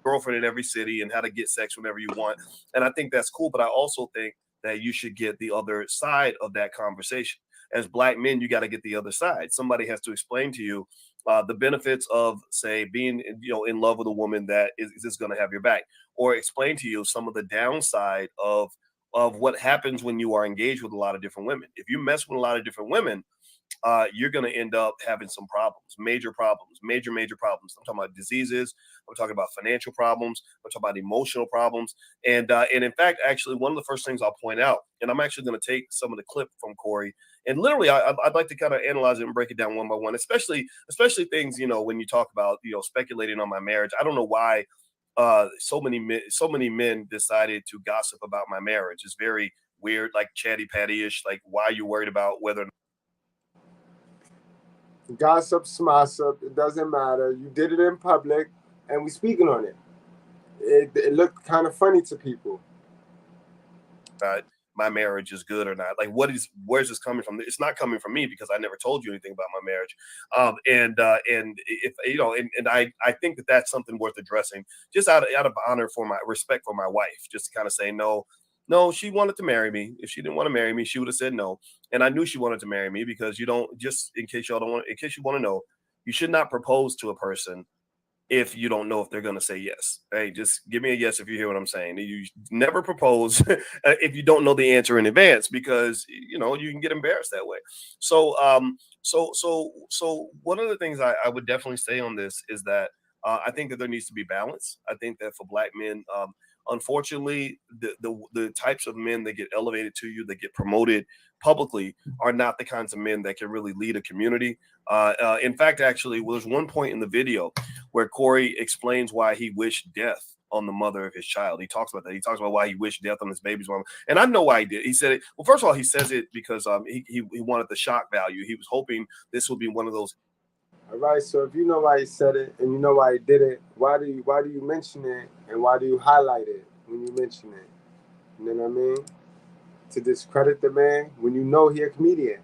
Girlfriend in every city and how to get sex whenever you want. And I think that's cool. But I also think that you should get the other side of that conversation. As Black men, you got to get the other side. Somebody has to explain to you the benefits of, say, being in love with a woman that is just going to have your back, or explain to you some of the downside of what happens when you are engaged with a lot of different women. If you mess with a lot of different women, you're going to end up having some problems, major problems. I'm talking about diseases. I'm talking about financial problems. I'm talking about emotional problems. And in fact, actually, one of the first things I'll point out, and I'm actually going to take some of the clip from Cory, and literally, I'd like to kind of analyze it and break it down one by one, especially things, when you talk about, speculating on my marriage. I don't know why so many men decided to gossip about my marriage. It's very weird, like chatty patty-ish. Like, why are you worried about whether Gossip, smossip, it doesn't matter. You did it in public, and we speaking on it. It looked kind of funny to people. My marriage is good or not? Like, where's this coming from? It's not coming from me because I never told you anything about my marriage. And if and I think that that's something worth addressing, just out of honor for my respect for my wife, just to kind of say no. She wanted to marry me. If she didn't want to marry me, she would have said no. And I knew she wanted to marry me because in case you want to know, you should not propose to a person if you don't know if they're going to say yes. Hey, just give me a yes if you hear what I'm saying. You never propose if you don't know the answer in advance, because you can get embarrassed that way. So so one of the things I would definitely say on this is that I think that there needs to be balance. I think that for Black men, unfortunately, the types of men that get elevated to you, that get promoted publicly, are not the kinds of men that can really lead a community. In fact, actually, there's one point in the video where Cory explains why he wished death on the mother of his child. He talks about that. He talks about why he wished death on his baby's mom. And I know why he did. He said it. Well, first of all, he says it because he wanted the shock value. He was hoping this would be one of those. All right. So if you know why he said it and you know why he did it, why do you mention it and why do you highlight it when you mention it? You know what I mean? To discredit the man when you know he a comedian.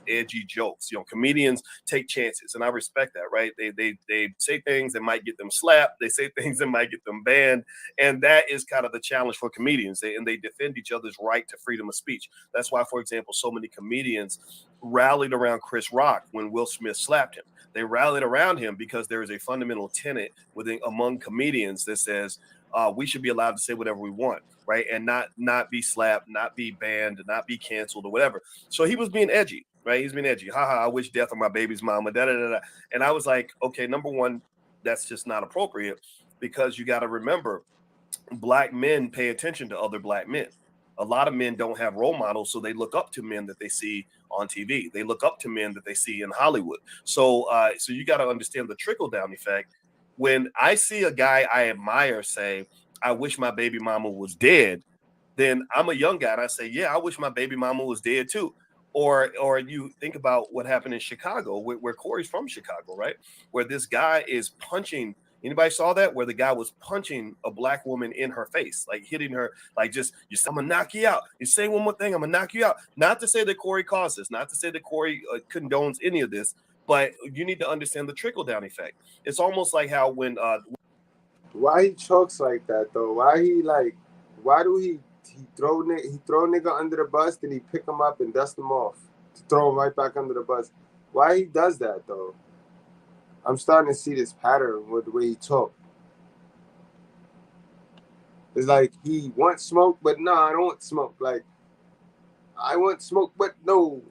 Edgy jokes. Comedians take chances, and I respect that, right? They say things that might get them slapped. They say things that might get them banned, and that is kind of the challenge for comedians. They defend each other's right to freedom of speech. That's why, for example, so many comedians rallied around Chris Rock when Will Smith slapped him. They rallied around him because there is a fundamental tenet among comedians that says we should be allowed to say whatever we want, right? And not be slapped, not be banned, not be canceled or whatever. So he was being edgy. Right, he's been edgy. Ha ha! I wish death on my baby's mama. Da da da da. And I was like, okay, number one, that's just not appropriate, because you got to remember, Black men pay attention to other Black men. A lot of men don't have role models, so they look up to men that they see on TV. They look up to men that they see in Hollywood. So you got to understand the trickle down effect. When I see a guy I admire say, "I wish my baby mama was dead," then I'm a young guy and I say, "Yeah, I wish my baby mama was dead too." Or you think about what happened in Chicago, where Cory's from Chicago, right? Where this guy is punching. Anybody saw that? Where the guy was punching a Black woman in her face, like hitting her, like just, I'm gonna knock you out. You say one more thing, I'm gonna knock you out. Not to say that Cory caused this, not to say that Cory condones any of this, but you need to understand the trickle down effect. It's almost like how when why he chokes like that though? Why do he throw nigga under the bus, then he pick him up and dust him off to throw him right back under the bus? Why he does that though? I'm starting to see this pattern with the way he talk. It's like he wants smoke, but no, I don't want smoke. Like, I want smoke, but no.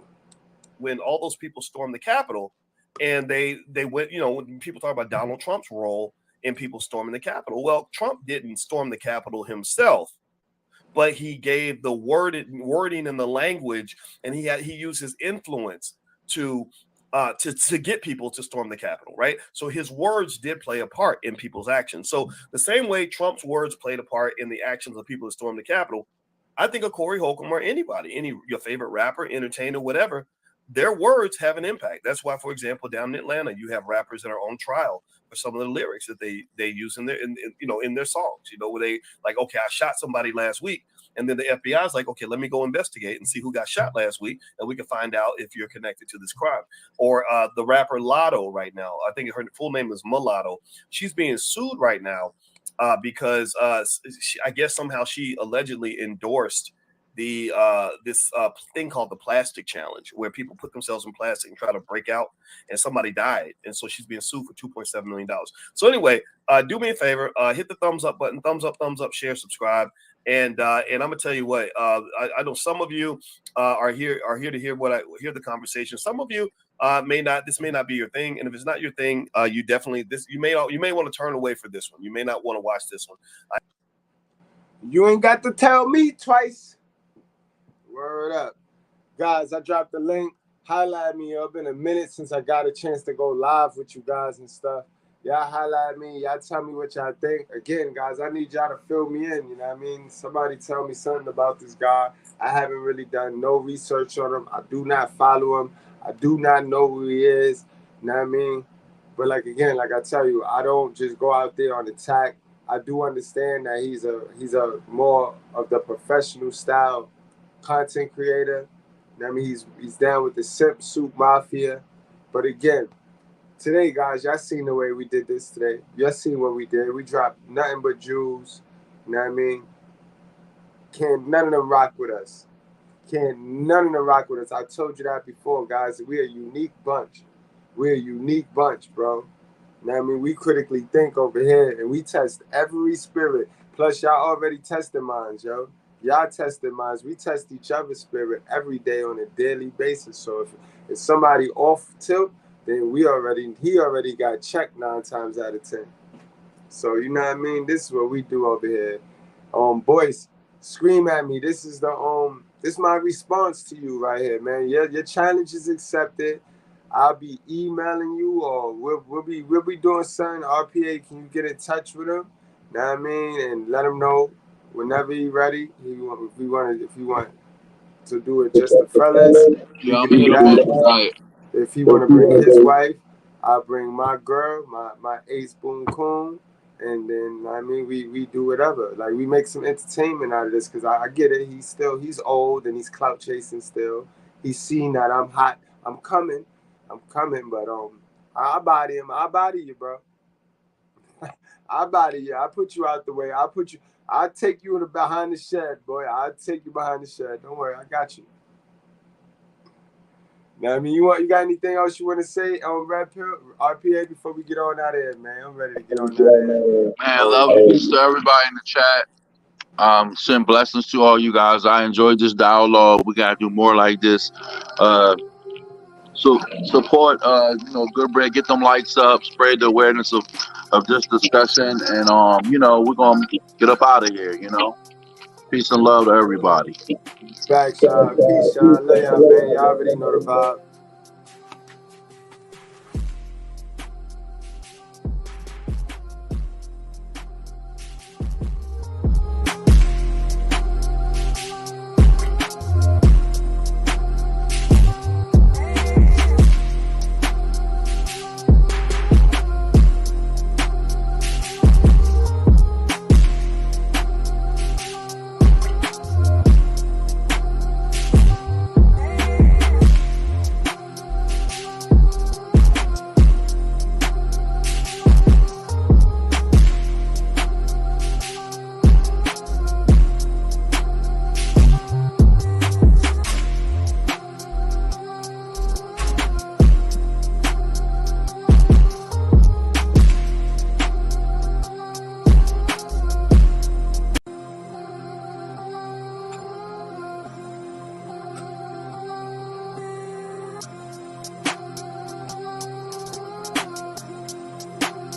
When all those people stormed the Capitol, and they went, when people talk about Donald Trump's role in people storming the Capitol, well, Trump didn't storm the Capitol himself, but he gave the wording and the language, and he used his influence to get people to storm the Capitol, right? So his words did play a part in people's actions. So the same way Trump's words played a part in the actions of people who stormed the Capitol, I think of Cory Holcomb or anybody, your favorite rapper, entertainer, whatever, their words have an impact. That's why, for example, down in Atlanta, you have rappers that are on trial for some of the lyrics that they use in their songs, where they like, okay, I shot somebody last week. And then the FBI is like, okay, let me go investigate and see who got shot last week, and we can find out if you're connected to this crime. Or the rapper Lotto right now, I think her full name is Mulatto. She's being sued right now because I guess somehow she allegedly endorsed this thing called the plastic challenge, where people put themselves in plastic and try to break out, and somebody died, and so she's being sued for $2.7 million. So anyway, do me a favor, hit the thumbs up button, thumbs up, share, subscribe, and I'm gonna tell you what, I know some of you are here to hear the conversation. Some of you may not be your thing, and if it's not your thing, you may want to turn away for this one. You may not want to watch this one. You ain't got to tell me twice. Word up. Guys, I dropped the link. Highlight me. It's been a minute since I got a chance to go live with you guys and stuff. Y'all highlight me. Y'all tell me what y'all think. Again, guys, I need y'all to fill me in. You know what I mean? Somebody tell me something about this guy. I haven't really done no research on him. I do not follow him. I do not know who he is. You know what I mean? But like I tell you, I don't just go out there on attack. I do understand that he's a more of the professional style content creator. You know what I mean? He's down with the simp soup mafia. But again, today, guys, y'all seen the way we did this today. Y'all seen what we did. We dropped nothing but jewels. You know what I mean? Can't none of them rock with us. I told you that before, guys. We're a unique bunch. We're a unique bunch, bro. You know what I mean? We critically think over here, and we test every spirit. Plus, y'all already tested minds, yo. Y'all tested minds. We test each other's spirit every day on a daily basis. So if somebody off tilt, then he already got checked 9 times out of 10. So you know what I mean? This is what we do over here. Boyce, scream at me. This is my response to you right here, man. Your challenge is accepted. I'll be emailing you, or we'll be doing something. RPA, can you get in touch with him? Know what I mean? And let him know whenever he's ready. If you want to do it just the fellas, we Yeah, I'm can do available that. tonight. If he want to bring his wife, I'll bring my girl, my ace boom coon, and then I mean we do whatever. Like we make some entertainment out of this because I get it. He's old and he's clout chasing still. He's seen that I'm hot. I'm coming, but I'll body him. I'll body you, bro. I'll body you. I'll put you out the way. I'll take you in the behind the shed, boy. I'll take you behind the shed. Don't worry, I got you. Now, I mean, you got anything else you want to say on Red Pill RPA before we get on out of here, man? I'm ready to get on out of here. Man, love and peace to everybody in the chat. Send blessings to all you guys. I enjoyed this dialogue. We gotta do more like this. Uh, so support, Goodbread. Get them lights up. Spread the awareness of this discussion, and we're gonna get up out of here. Peace and love to everybody. Facts, y'all. Peace, y'all. Love y'all, man. Y'all already know the vibe.